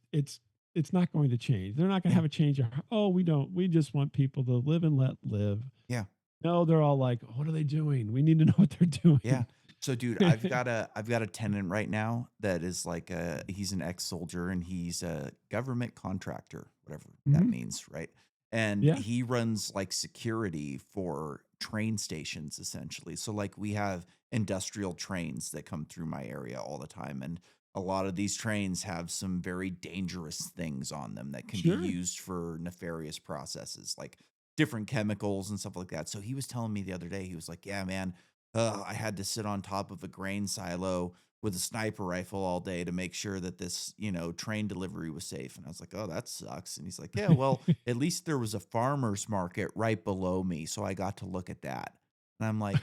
not going to change. They're not going to Yeah. have a change. Oh, we don't. We just want people to live and let live. Yeah. No, they're all like, what are they doing? We need to know what they're Yeah. doing. So, dude, I've got a tenant right now that is like he's an ex-soldier and he's a government contractor, whatever that Hmm. means, right? And Yeah, he runs like security for train stations essentially. So like we have industrial trains that come through my area all the time, and a lot of these trains have some very dangerous things on them that can be sure. used for nefarious processes, like different chemicals and stuff like that. So he was telling me the other day, he was like, "Yeah, man, I had to sit on top of a grain silo with a sniper rifle all day to make sure that this, train delivery was safe." And I was like, "Oh, that sucks." And he's like, "Yeah, well, at least there was a farmer's market right below me, so I got to look at that." And I'm like,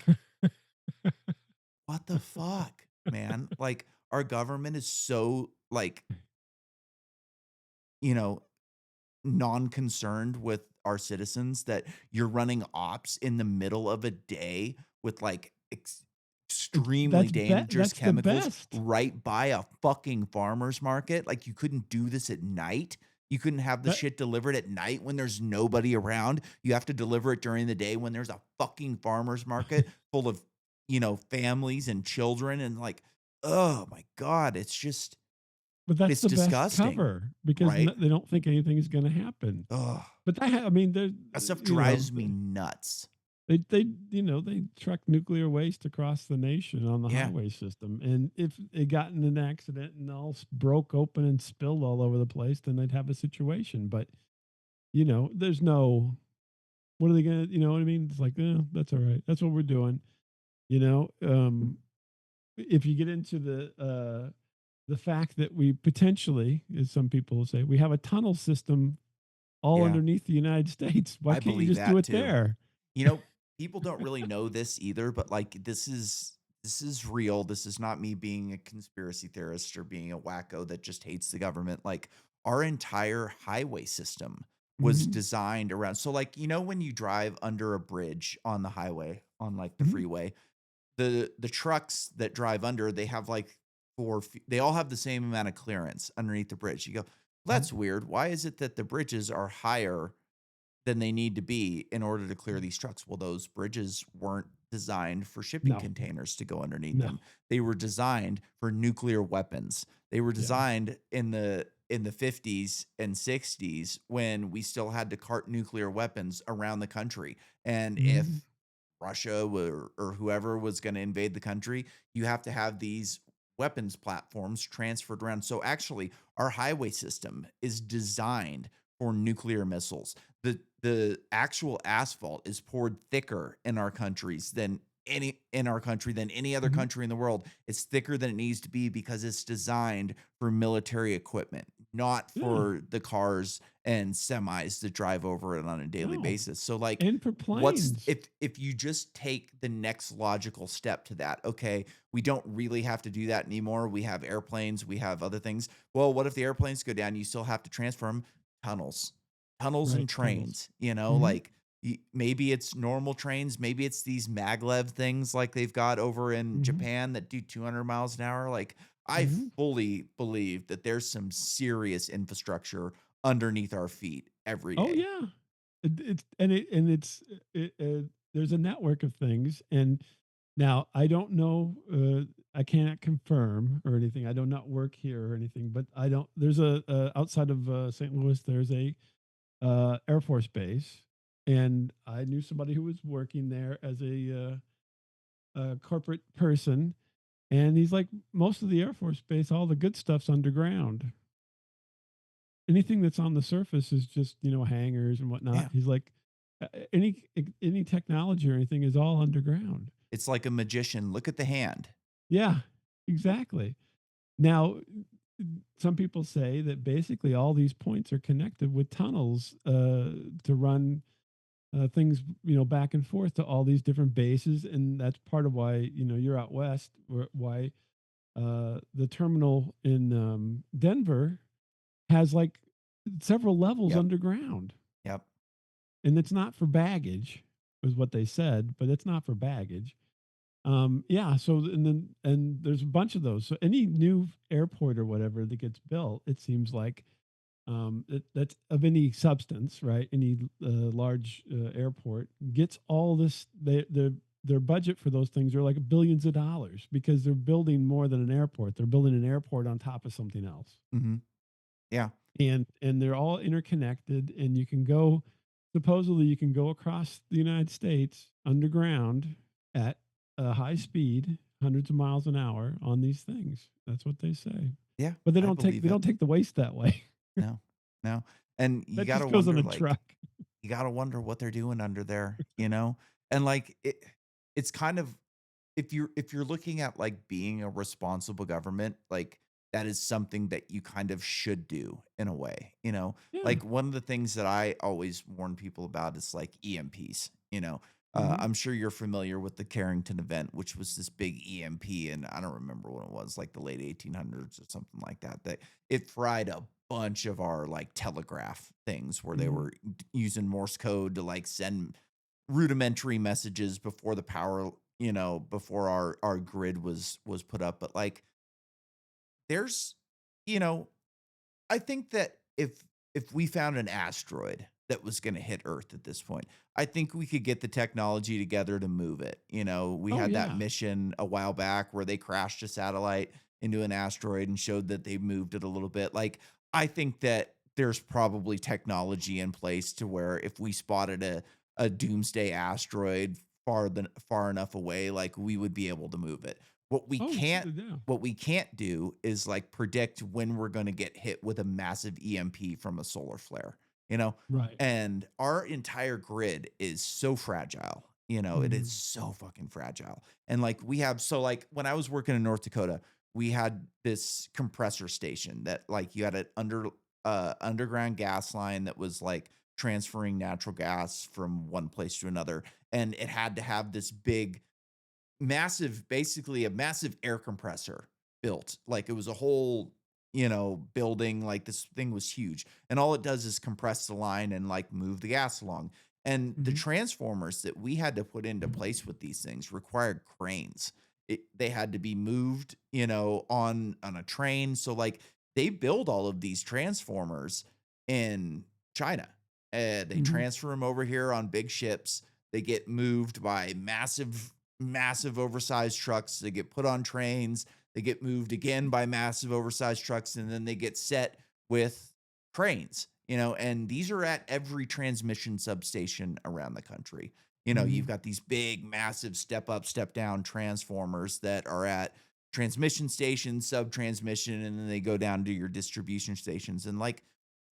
"What the fuck, man?" Like our government is so like, you know, non-concerned with our citizens that you're running ops in the middle of a day with like extremely dangerous That's the chemicals best. right by a fucking farmer's market. Like you couldn't do this at night. You couldn't have the That shit delivered at night when there's nobody around. You have to deliver it during the day when there's a fucking farmer's market full of, families and children and like, oh my God, it's just But that's it's the best disgusting, cover because right? they don't think anything is going to happen. Ugh. But I mean, there's That stuff you know, drives me nuts. they truck nuclear waste across the nation on the Yeah. highway system, and if it got in an accident and all broke open and spilled all over the place, then they'd have a situation. But there's no. What are they gonna? You know what I mean? It's like, that's all right. That's what we're doing. If you get into the fact that we potentially, as some people will say, we have a tunnel system all Yeah. underneath the United States. Why I can't you believe just do that it too. there? You know, people don't really know this either, but like this is real. This is not me being a conspiracy theorist or being a wacko that just hates the government. Like our entire highway system was Hmm. designed around, so like when you drive under a bridge on the highway on like the Hmm. freeway, the trucks that drive under, they have like they all have the same amount of clearance underneath the bridge. You go, "Well, that's weird. Why is it that the bridges are higher than they need to be in order to clear these trucks?" Well, those bridges weren't designed for shipping No, containers to go underneath no, them. They were designed for nuclear weapons. They were yeah. designed in the 50s and 60s when we still had to cart nuclear weapons around the country. And Hmm. if Russia or whoever was going to invade the country, you have to have these weapons platforms transferred around. So actually, our highway system is designed for nuclear missiles. The actual asphalt is poured thicker in our country than any other Hmm. country in the world. It's thicker than it needs to be because it's designed for military equipment, not Yeah, for the cars and semis that drive over it on a daily no, basis. So like and for what's planes. if you just take the next logical step to that, okay, we don't really have to do that anymore. We have airplanes, we have other things. Well, what if the airplanes go down? You still have to transfer them. Tunnels, tunnels Right, and tunnels. trains. Hmm. Like maybe it's normal trains, maybe it's these maglev things like they've got over in Hmm. Japan that do 200 miles an hour. Like I Hmm. fully believe that there's some serious infrastructure underneath our feet every Oh day. yeah, it's there's a network of things, and now I don't know. I cannot confirm or anything. I do not work here or anything, but I don't. There's outside of St. Louis. There's a Air Force base, and I knew somebody who was working there as a corporate person, and he's like, most of the Air Force base, all the good stuff's underground. Anything that's on the surface is just hangars and whatnot. Yeah. He's like, any technology or anything is all underground. It's like a magician. Look at the hand. Yeah, exactly. Now, some people say that basically all these points are connected with tunnels to run things, back and forth to all these different bases, and that's part of why you're out west, why the terminal in Denver has like several levels Yep. underground, Yep. and it's not for baggage, is what they said, but it's not for baggage. Yeah, so and there's a bunch of those. So any new airport or whatever that gets built, it seems like that's of any substance, right? Any large airport gets all this. Their budget for those things are like billions of dollars because they're building more than an airport. They're building an airport on top of something else, Hmm. Yeah. and they're all interconnected. And you can go, supposedly, you can go across the United States underground at a high speed, hundreds of miles an hour on these things. That's what they say, Yeah. but I believe they it. don't take the waste that way. No. No. And you That got to just goes on wonder, a like, truck. you got to wonder what they're doing under there, you know? And like it's kind of, if you're looking at like being a responsible government, like that is something that you kind of should do in a way, you know? Yeah. Like one of the things that I always warn people about is like EMPs, you know. Mhm. I'm sure you're familiar with the Carrington event, which was this big EMP, and I don't remember when it was, like the late 1800s or something like that. That it fried a bunch of our like telegraph things where they Mhm. were using Morse code to like send rudimentary messages before the power, before our grid was put up. But like there's, you know, I think that if we found an asteroid that was going to hit Earth at this point, I think we could get the technology together to move it. You know, we Oh, had that yeah. mission a while back where they crashed a satellite into an asteroid and showed that they moved it a little bit. Like I think that there's probably technology in place to where if we spotted a doomsday asteroid far enough away, like we would be able to move it. What we Oh, can't yeah. what we can't do is like predict when we're going to get hit with a massive EMP from a solar flare, you know? Right. And our entire grid is so fragile. It is Mhm. so fucking fragile. And like we have, so like when I was working in North Dakota, we had this compressor station that like you had an underground gas line that was like transferring natural gas from one place to another. And it had to have this big massive, basically a massive air compressor built. Like it was a whole, building. Like this thing was huge. And all it does is compress the line and like move the gas along. And the Mhm. transformers that we had to put into place with these things required cranes. They had to be moved, on a train. So like they build all of these transformers in China. They Mhm. transfer them over here on big ships. They get moved by massive oversized trucks. They get put on trains. They get moved again by massive oversized trucks, and then they get set with cranes. And these are at every transmission substation around the country. You've Mhm. got these big, massive step up, step down transformers that are at transmission stations, sub transmission, and then they go down to your distribution stations. And like,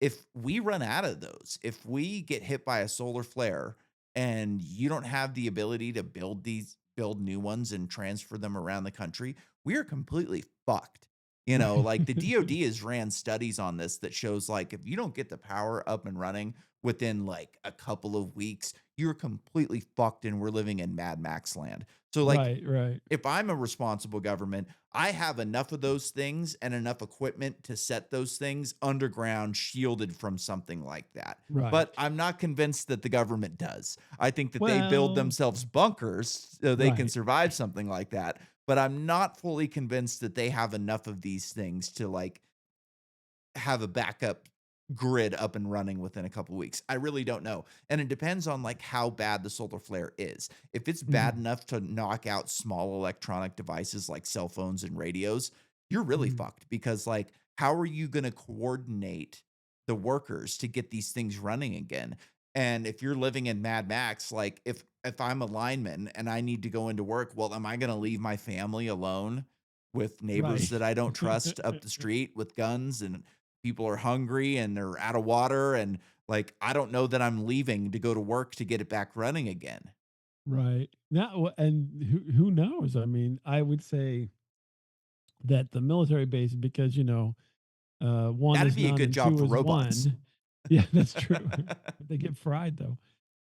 if we run out of those, if we get hit by a solar flare and you don't have the ability to build new ones and transfer them around the country, we are completely fucked. Right. Like the DoD has ran studies on this that shows like if you don't get the power up and running within like a couple of weeks, you're completely fucked and we're living in Mad Max land. So like Right, right, if I'm a responsible government, I have enough of those things and enough equipment to set those things underground, shielded from something like that. But right. I'm not convinced that the government does. I think that they build Well, themselves bunkers so they can right. survive something like that. But I'm not fully convinced that they have enough of these things to like have a backup grid up and running within a couple weeks. I really don't know. And it depends on like how bad the solar flare is. If it's bad Mhm. enough to knock out small electronic devices like cell phones and radios, you're really Mhm. fucked because like how are you going to coordinate the workers to get these things running again? And if you're living in Mad Max, like if I'm a lineman and I need to go into work, well, am I going to leave my family alone with neighbors Right. that I don't trust up the street with guns, and people are hungry and they're out of water, and like I don't know that I'm leaving to go to work to get it back running again. Right. Now, and who knows? I mean, I would say that the military base, because One That'd is be a none good and job two for is robots. one. Yeah, that's true. They get fried though.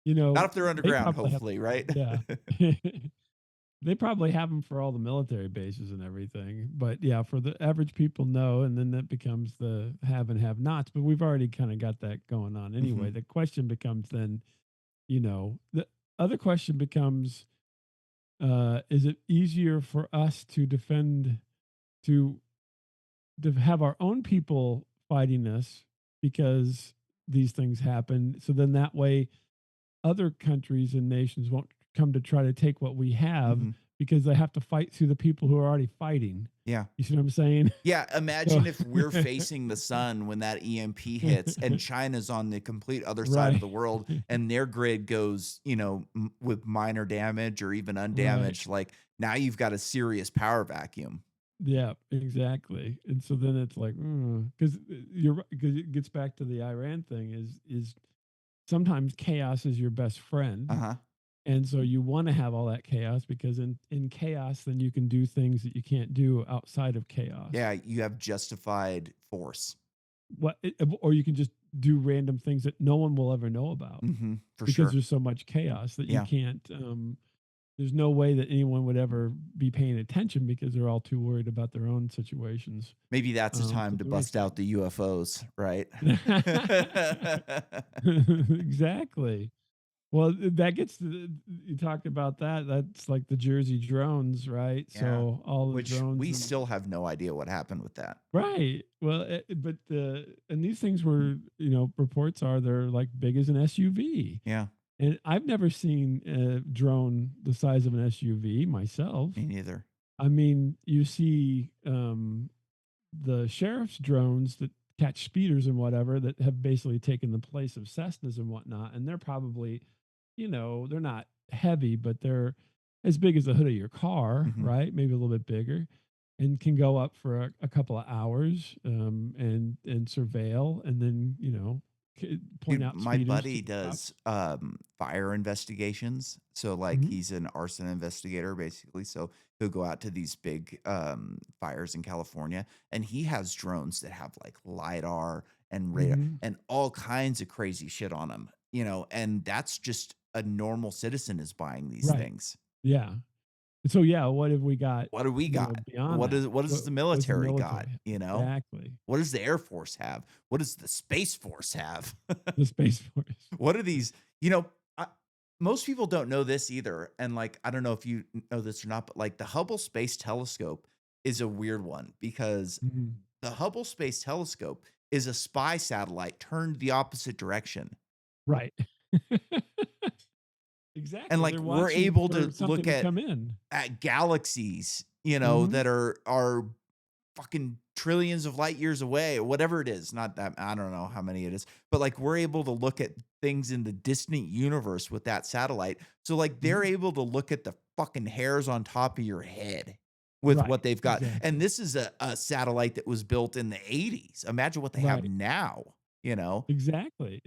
You Not know, if they're they underground, probably have hopefully, right? yeah. They probably have them for all the military bases and everything, but yeah, for the average people, no, and then that becomes the have and have-nots, but we've already kinda got that going on anyway. Mhm, The question becomes then, the other question becomes, is it easier for us to defend to have our own people fighting us because these things happen, so then that way other countries and nations won't come to try to take what we have mhm. because they have to fight through the people who are already fighting. Yeah. You see what I'm saying? Yeah, So imagine if we're facing the sun when that EMP hits and China's on the complete other side of right. the world and their grid goes, with minor damage or even Right. undamaged, like, now you've got a serious power vacuum. Yeah, exactly. And so then it's like, because you're right, because it gets back to the Iran thing is sometimes chaos is your best friend. Uh-huh. And so you want to have all that chaos because in chaos, then you can do things that you can't do outside of chaos. Yeah, you have justified force. Or you can just do random things that no one will ever know about Mhm, for because sure. there's so much chaos that you Yeah. can't there's no way that anyone would ever be paying attention because they're all too worried about their own situations Maybe that's the to time to do bust out anything. the UFOs, right? Exactly. Well, that gets to you talked about that. That's like the Jersey drones, right? Yeah. So all the Which drones we and still have no idea what happened with that. right. Well, but the and these things were, reports are they're like big as an SUV. Yeah, And I've never seen a drone the size of an SUV me myself. neither. I mean, you see the sheriff's drones that catch speeders and whatever that have basically taken the place of Cessnas and whatnot, and they're probably, they're not heavy, but they're as big as the hood of your car, Mhm. right? Maybe a little bit bigger, and can go up for a couple of hours and surveil, and then point Dude, out my speeders to buddy the does, cops. fire investigations. So, like, Hmm. he's an arson investigator, basically. So he'll go out to these big, fires in California, and he has drones that have, like, LiDAR and radar Hmm. and all kinds of crazy shit on them, and that's just a normal citizen is buying these Right. things. Yeah. So yeah, what have we got? What do we got? Beyond What that, does what does the what is the military got, military? you know? Exactly. What does the Air Force have? What does the Space Force have? The Space Force. What are these you know, I most people don't know this either, and, like, I don't know if you know this or not, but, like, the Hubble Space Telescope is a weird one because Mhm. the Hubble Space Telescope is a spy satellite turned the opposite direction, Right. and, Exactly. like, They're we're watching able for to something look to come in. at galaxies, Mhm. that are fucking trillions of light years away or whatever it is. Not that I don't know how many it is, but like we're able to look at things in the distant universe with that satellite. So like they're Mhm. able to look at the fucking hairs on top of your head with what Right. they've got. And Exactly. this is a satellite that was built in the 80s. Imagine what they have Right. now, you know? Exactly.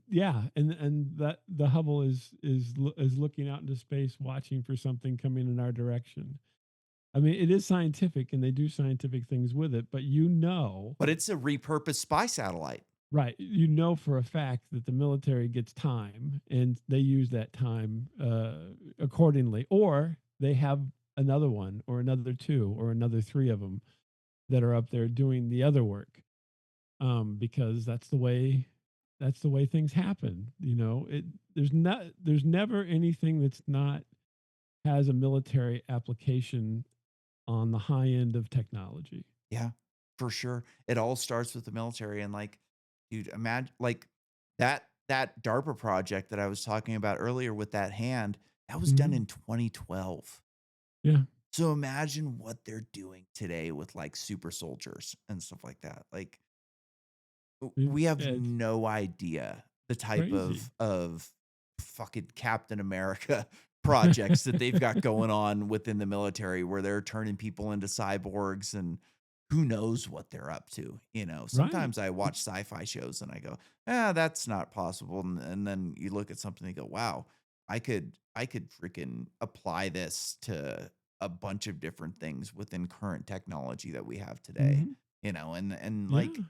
Yeah, and that the Hubble is looking out into space, watching for something coming in our direction. I mean, it is scientific, and they do scientific things with it, but But it's a repurposed spy satellite. right, for a fact that the military gets time, and they use that time accordingly, or they have another one, or another two, or another three of them that are up there doing the other work. Because that's the way things happen. There's never anything that's not has a military application on the high end of technology. Yeah, for sure. It all starts with the military and like, dude, imagine like that DARPA project that I was talking about earlier with that hand, that was done Mhm. in 2012. Yeah. So imagine what they're doing today with like super soldiers and stuff like that. Like we have It's no idea the type crazy. of fucking Captain America projects that they've got going on within the military where they're turning people into cyborgs and who knows what they're up to, you know? Right. Sometimes I watch sci-fi shows and I go, "Ah, that's not possible." And then you look at something and go, "Wow, I could freaking apply this to a bunch of different things within current technology that we have today." Mhm. and like, Yeah.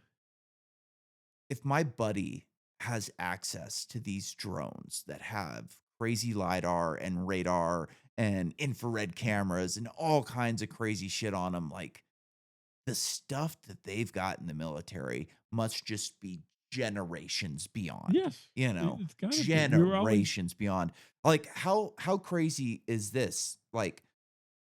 if my buddy has access to these drones that have crazy lidar and radar and infrared cameras and all kinds of crazy shit on them, like, the stuff that they've got in the military must just be generations beyond, Yes. It's gotta be. We were always generations beyond. Like, how crazy is this? Like,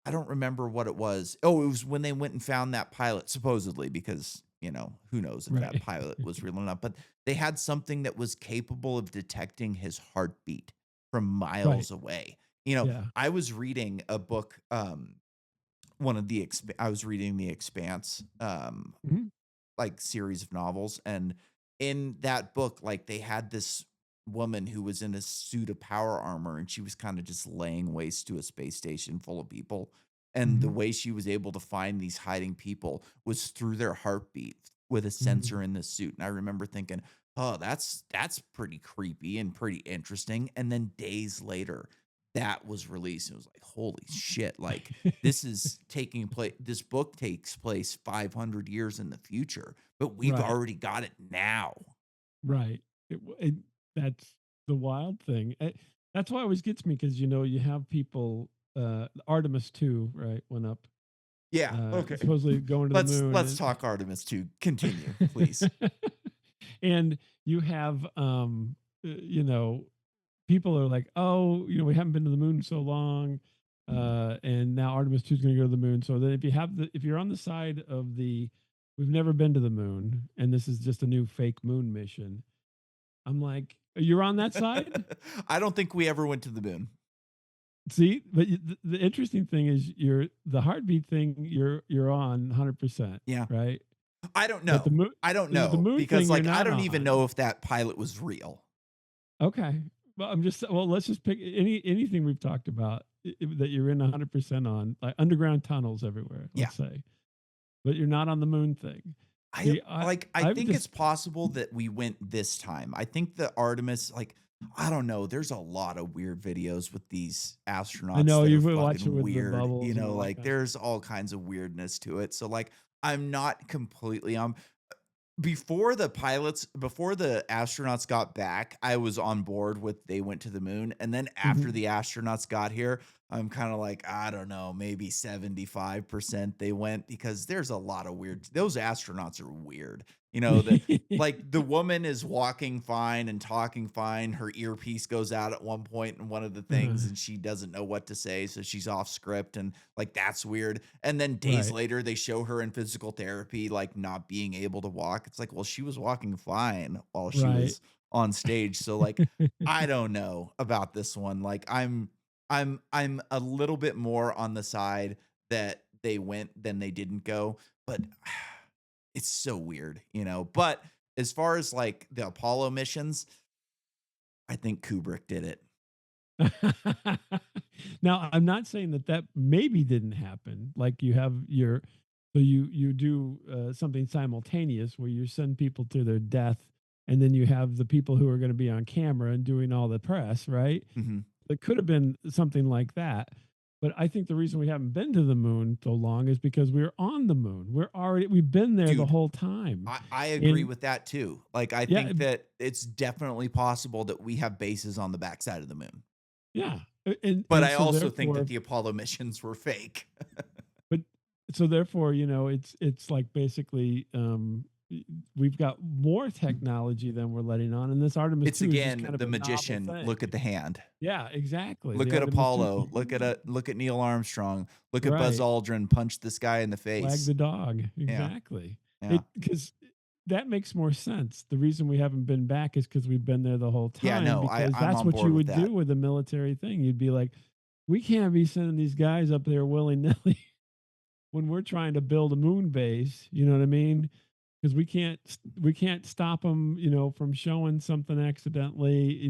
I don't remember what it was. Oh, it was when they went and found that pilot, supposedly, because, who knows if that right. pilot was real or not, but they had something that was capable of detecting his heartbeat from Right. miles away. Yeah. I was reading a book, I was reading The Expanse, Mhm. like, series of novels, and in that book, like, they had this woman who was in a suit of power armor, and she was kinda just laying waste to a space station full of people, and the Mhm. way she was able to find these hiding people was through their heartbeat with a sensor Mhm. in the suit, and I remember thinking, "Oh, that's pretty creepy and pretty interesting," and then days later, that was released, and it was like, "Holy shit," like, this book takes place 500 years in the future, but we've Right. already got it now. Right. That's the wild thing. That's why it always gets me because you have people. Artemis 2, right, went up. Yeah, okay. Supposedly going to the moon, Let's talk Artemis 2. Continue, please. and you have people are like, oh, we haven't been to the moon so long, and now Artemis 2 is going to go to the moon. So then, if you're on the side of the, we've never been to the moon, and this is just a new fake moon mission. I'm like, you're on that side. I don't think we ever went to the moon. See, but the interesting thing is, the heartbeat thing. You're on 100%, Yeah. right? I don't But the know. moon, I don't the know moon because, thing, you're like, I not don't even know on. if that pilot was real. Okay. Well, let's just pick anything we've talked about that you're in 100% on, like underground tunnels everywhere, Yeah. let's say, but you're not on the moon thing. See, I I've think just, it's possible that we went this time. I think the Artemis, like, I don't know, there's a lot of weird videos with these I astronauts know that are you would watch it fucking with the weird, bubbles and all that like, kind of stuff. there's all kinds of weirdness to it. So, like, I'm not completely before the astronauts got back, I was on board with they went to the moon, and then after Mhm. the astronauts got here, I'm kinda like, I don't know, maybe 75% they went because there's a lot of weird those astronauts are weird. The woman is walking fine and talking fine, her earpiece goes out at one point in one of the things, Uh, and she doesn't know what to say, so she's off script, and, like, that's weird, and then days right. later, they show her in physical therapy, like, not being able to walk. It's like, well, she was walking fine while she Right. was on stage. So, like, I don't know about this one. Like, I'm a little bit more on the side that they went than they didn't go, but it's so weird, But as far as like the Apollo missions, I think Kubrick did it. Now, I'm not saying that maybe didn't happen. Like you have your, so you do something simultaneous where you send people to their death, and then you have the people who are going to be on camera and doing all the press, right? Mhm. It could have been something like that. But I think the reason we haven't been to the moon so long is because we're on the moon. We've been there the Dude, whole time. I agree And with that too. Like, I yeah, think that it's definitely possible that we have bases on the backside of the moon. yeah. But And I so also think therefore, that the Apollo missions were fake. but so therefore, it's like basically we've got more technology than we're letting on, and this Artemis It's 2 is just again kind of the a novel magician, look at thing. the hand. Yeah, exactly. Look The at Artemis 2 Apollo, look at Neil Armstrong, look at Buzz right. Aldrin punch this guy in the Wag face. the dog. Yeah, Exactly. yeah. It because that makes more sense. The reason we haven't been back is because we've been there the whole Yeah, time, no, because I'm that's on what board you with would do that. with a military thing. You'd be like, we can't be sending these guys up there willy-nilly when we're trying to build a moon base, you know what I mean? Because we can't stop them, from showing something accidentally.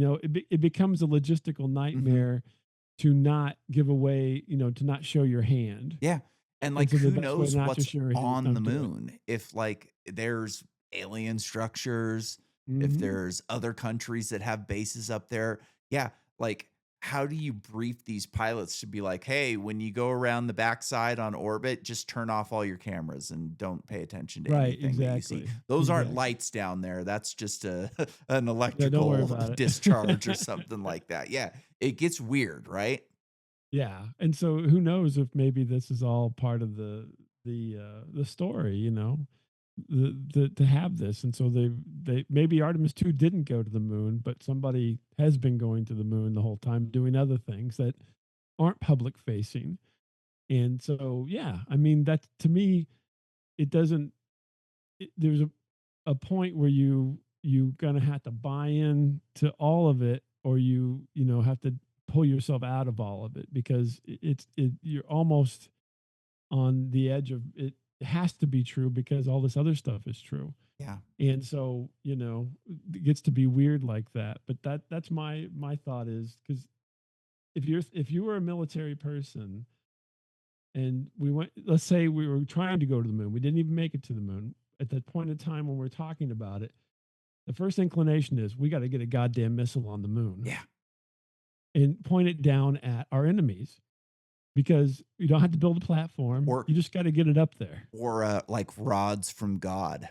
It becomes a logistical Mhm. nightmare to not give away, to not show your hand. Yeah, and, And like, so the who best way knows not to what's show your hand is on the don't do it. moon? If, like, there's alien structures, if Hmm. there's other countries that have bases up there. Yeah, like, how do you brief these pilots to be like, "Hey, when you go around the backside on orbit, just turn off all your cameras and don't pay attention to Right, anything that you see. exactly, Those aren't exactly. lights down there. That's just a an Yeah, don't worry electrical about discharge or it. something like that." Yeah, it gets weird, right? Yeah, and so who knows if maybe this is all part of the story, the to have this, and so they maybe Artemis 2 didn't go to the moon, but somebody has been going to the moon the whole time doing other things that aren't public facing, and so yeah, I mean that to me it doesn't. There's a point where you gonna have to buy in to all of it, or you have to pull yourself out of all of it because you're almost on the edge of it. Has to be true because all this other stuff is true, Yeah. and so it gets to be weird like that. But that's my thought is because if you were a military person and we went, let's say we were trying to go to the moon, we didn't even make it to the moon at that point in time when we're talking about it. The first inclination is we got to get a goddamn missile on the moon Yeah. and point it down at our enemies because you don't have to build a platform. Or You just got to get it up there. like rods from God.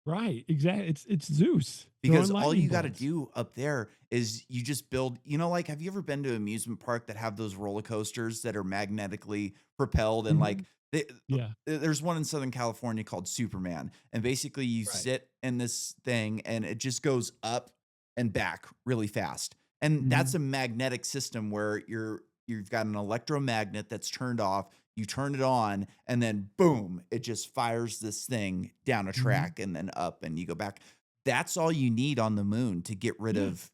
Right. Exactly. It's Zeus throwing Because all lightning you gotta bolts. do up there is you just build, like, have you ever been to an amusement park that have those roller coasters that are magnetically propelled and, like, Mhm. they Yeah. there's one in Southern California called Superman, and basically you Right. sit in this thing and it just goes up and back really fast, and that's Mhm. a magnetic system where you've got an electromagnet that's turned off, you turn it on, and then boom, it just fires this thing down a Mhm. track and then up, and you go back. That's all you need on the moon to get rid Yeah. of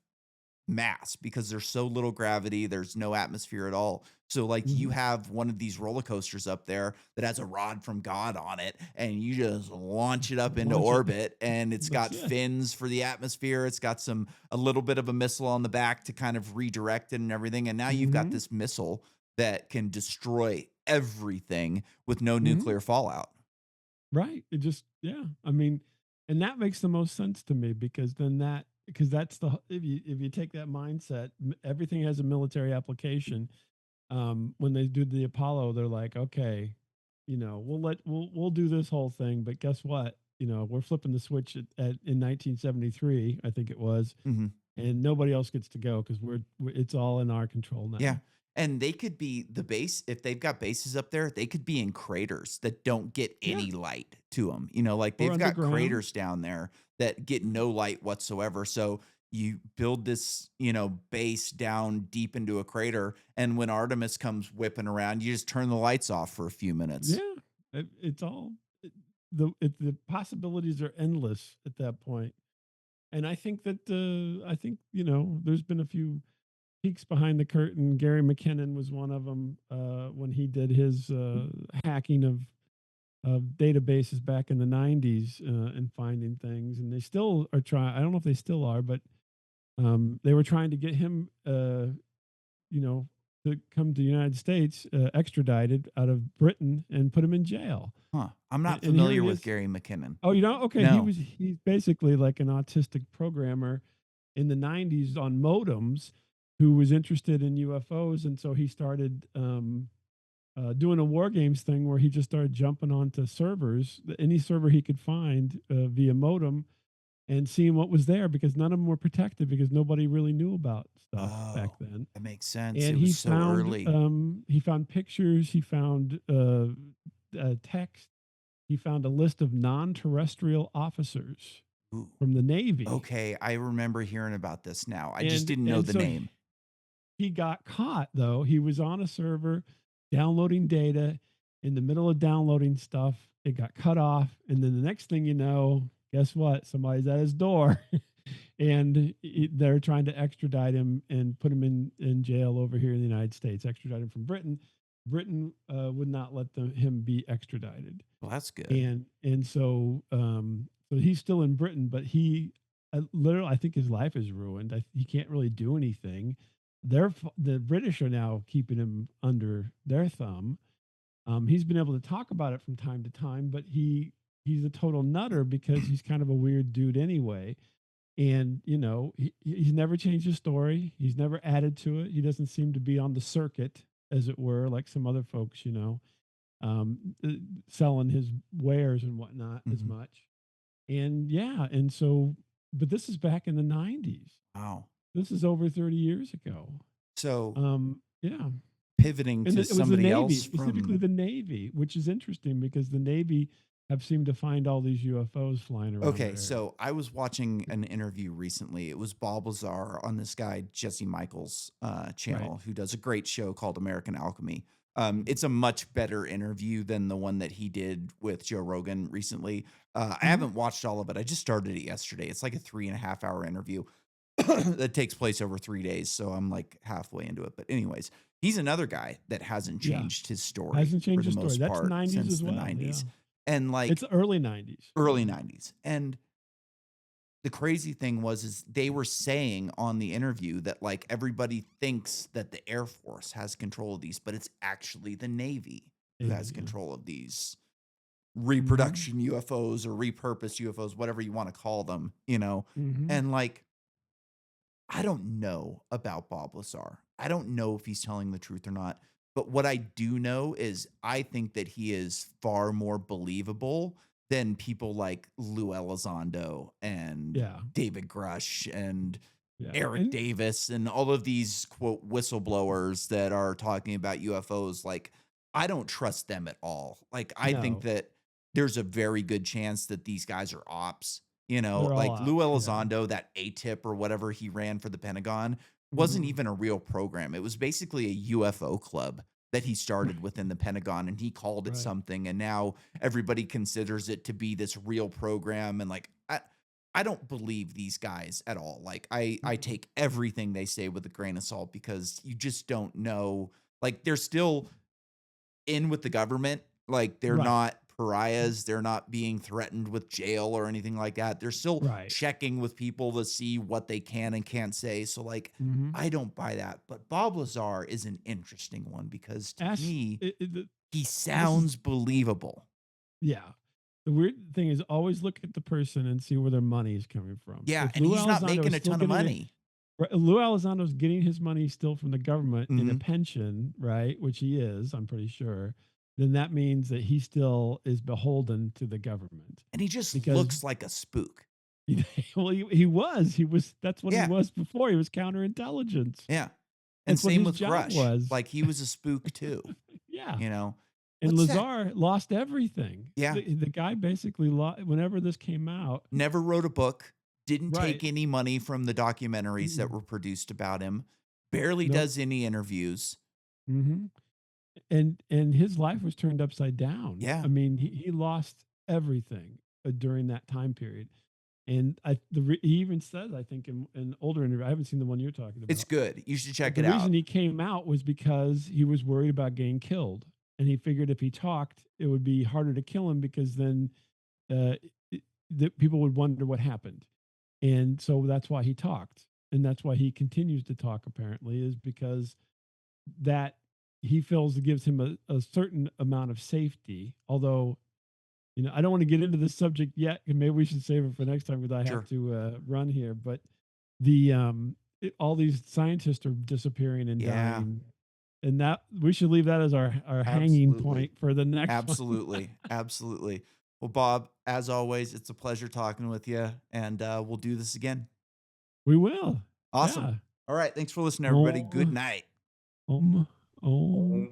mass because there's so little gravity, there's no atmosphere at all. So, like, you Mhm. have one of these roller coasters up there that has a rod from God on it, and you just launch it up into Launch it. orbit, and it's That's got it. fins for the atmosphere. It's got a little bit of a missile on the back to kind of redirect it and everything. And now you've got Mhm. this missile that can destroy everything with no Mhm. nuclear fallout. Right. It just yeah. I mean, and that makes the most sense to me because then because that's if you take that mindset, everything has a military application. When they do the Apollo, they're like, okay, we'll do this whole thing, but guess what? We're flipping the switch in 1973, I think it was, Mhm. and nobody else gets to go because it's all in our control Yeah, now. and they could be the base if they've got bases up there, they could be in craters that don't get Yeah, any light to them. Like, or they've got underground. craters down there that get no light whatsoever, so you build this, base down deep into a crater, and when Artemis comes whipping around, you just turn the lights off for a few minutes. Yeah, it's all the possibilities are endless at that point. And I think that I think there's been a few peeks behind the curtain. Gary McKinnon was one of them when he did his hacking of databases back in the 90s and finding things. And they still are trying. I don't know if they still are, but they were trying to get him, you know, to come to the United States, extradited out of Britain and put him in jail. Huh, I'm not And here familiar he with is. Gary McKinnon. Oh, you know? Okay, No. he's basically like an autistic programmer in the 90s on modems who was interested in UFOs, and so he started doing a war games thing where he just started jumping onto servers, any server he could find via modem, and seeing what was there because none of them were protected because nobody really knew about stuff back Oh, then. that makes sense, And it was so early. he found pictures, he found text, he found a list of non-terrestrial officers Ooh, from the Navy, okay, I remember hearing about this now, I just and didn't know and the so name. he got caught though. He was on a server downloading data. In the middle of downloading stuff, it got cut off, and then the next thing you know, guess what? Somebody's at his door, and they're trying to extradite him and put him in jail over here in the United States. Extradite him from Britain. Britain would not let him be extradited, Well, that's good. and so he's still in Britain, but he literally, I think his life is ruined. He can't really do anything. The British are now keeping him under their thumb. He's been able to talk about it from time to time, but he's a total nutter because he's kind of a weird dude anyway. And he's never changed his story. He's never added to it. He doesn't seem to be on the circuit, as it were, like some other folks, uh, selling his wares and whatnot as Mhm. much. And yeah, and so, but this is back in the 90s. Wow. This is over 30 years ago. So Yeah. pivoting And to it was the somebody Navy, else specifically from the Navy, which is interesting because the Navy have seemed to find all these UFOs flying around Okay, their area. so I was watching an interview recently. It was Bob Lazar on this guy Jesse Michaels Right. channel, who does a great show called American Alchemy. It's a much better interview than the one that he did with Joe Rogan recently. I Mhm. haven't watched all of it. I just started it yesterday. It's like a 3.5 hour interview that takes place over 3 days. So I'm like halfway into it. But, anyways, he's another guy that hasn't Yeah. changed his story Hasn't for changed the the story. most That's part 90s since as the well. Yeah. 90s. And It's like early 90s. early Yeah. 90s. And the crazy thing was is they were saying on the interview that like everybody thinks that the Air Force has control of these, but it's actually the Navy who has Navy, yeah. control of these Mhm. reproduction UFOs or repurposed UFOs, whatever you want to call them, you know. Mhm. And like I don't know about Bob Lazar. I don't know if he's telling the truth or not. But what I do know is I think that he is far more believable than people like Lou Elizondo and Yeah. David Grush and Yeah. Eric And Davis and all of these quote whistleblowers that are talking about UFOs. Like, I don't trust them at all. Like, I think no, that there's a very good chance that these guys are ops. You know, they're all like Lou ops. Yeah. Elizondo, that ATIP or whatever he ran for the Pentagon wasn't Mhm. even a real program. It was basically a UFO club that he started within the Pentagon and he called it Right. something. And now everybody considers it to be this real program. And like, I don't believe these guys at all. Like I Mm-mm. take everything they say with a grain of salt because you just don't know. Like they're still in with the government. Like they're Right. not pariahs. They're not being threatened with jail or anything like that. They're still Right. checking with people to see what they can and can't say. So like Mhm. I don't buy that. But Bob Lazar is an interesting one because to Ask me, the he this is sounds believable. Yeah. The weird thing is always look at the person and see where their money is coming from. Yeah, If and Lou he's not Elizondo making is a still ton of getting it, money. right, Lou Elizondo's getting his money still from the government in a Mhm. pension, right? Which he is, I'm pretty sure. Then that means that he still is beholden to the government And he just because looks like a spook. well, he was that's what he Yeah, was before. He was counterintelligence. yeah. And That's what same his with job Grush. was. Like he was a spook too, Yeah. you know. And What's that? Lazar lost everything. Yeah. The guy basically whenever this came out. Never wrote a book, didn't take Right. any money from the documentaries that Mm-mm. were produced about him, barely Nope. does any interviews. Mhm. And his life was turned upside down. Yeah, I mean, he lost everything, during that time period. And he even said, I think in an older interview, I haven't seen the one you're talking it's about, good. You should but check the it reason out. he came out was because he was worried about getting killed, and he figured if he talked, it would be harder to kill him because then, uh, the people would wonder what happened. And so that's why he talked, and that's why he continues to talk apparently, is because that he feels it gives him a certain amount of safety. Although, I don't want to get into this subject yet, and maybe we should save it for next time because I have Sure. to run here. But all these scientists are disappearing and Yeah, dying, and that we should leave that as our hanging absolutely. point for the next one. Absolutely. Absolutely. Well, Bob, as always, it's a pleasure talking with you, and we'll do this again. We will, Awesome. yeah. All right. Thanks for listening, everybody. Good Oh, night. oh.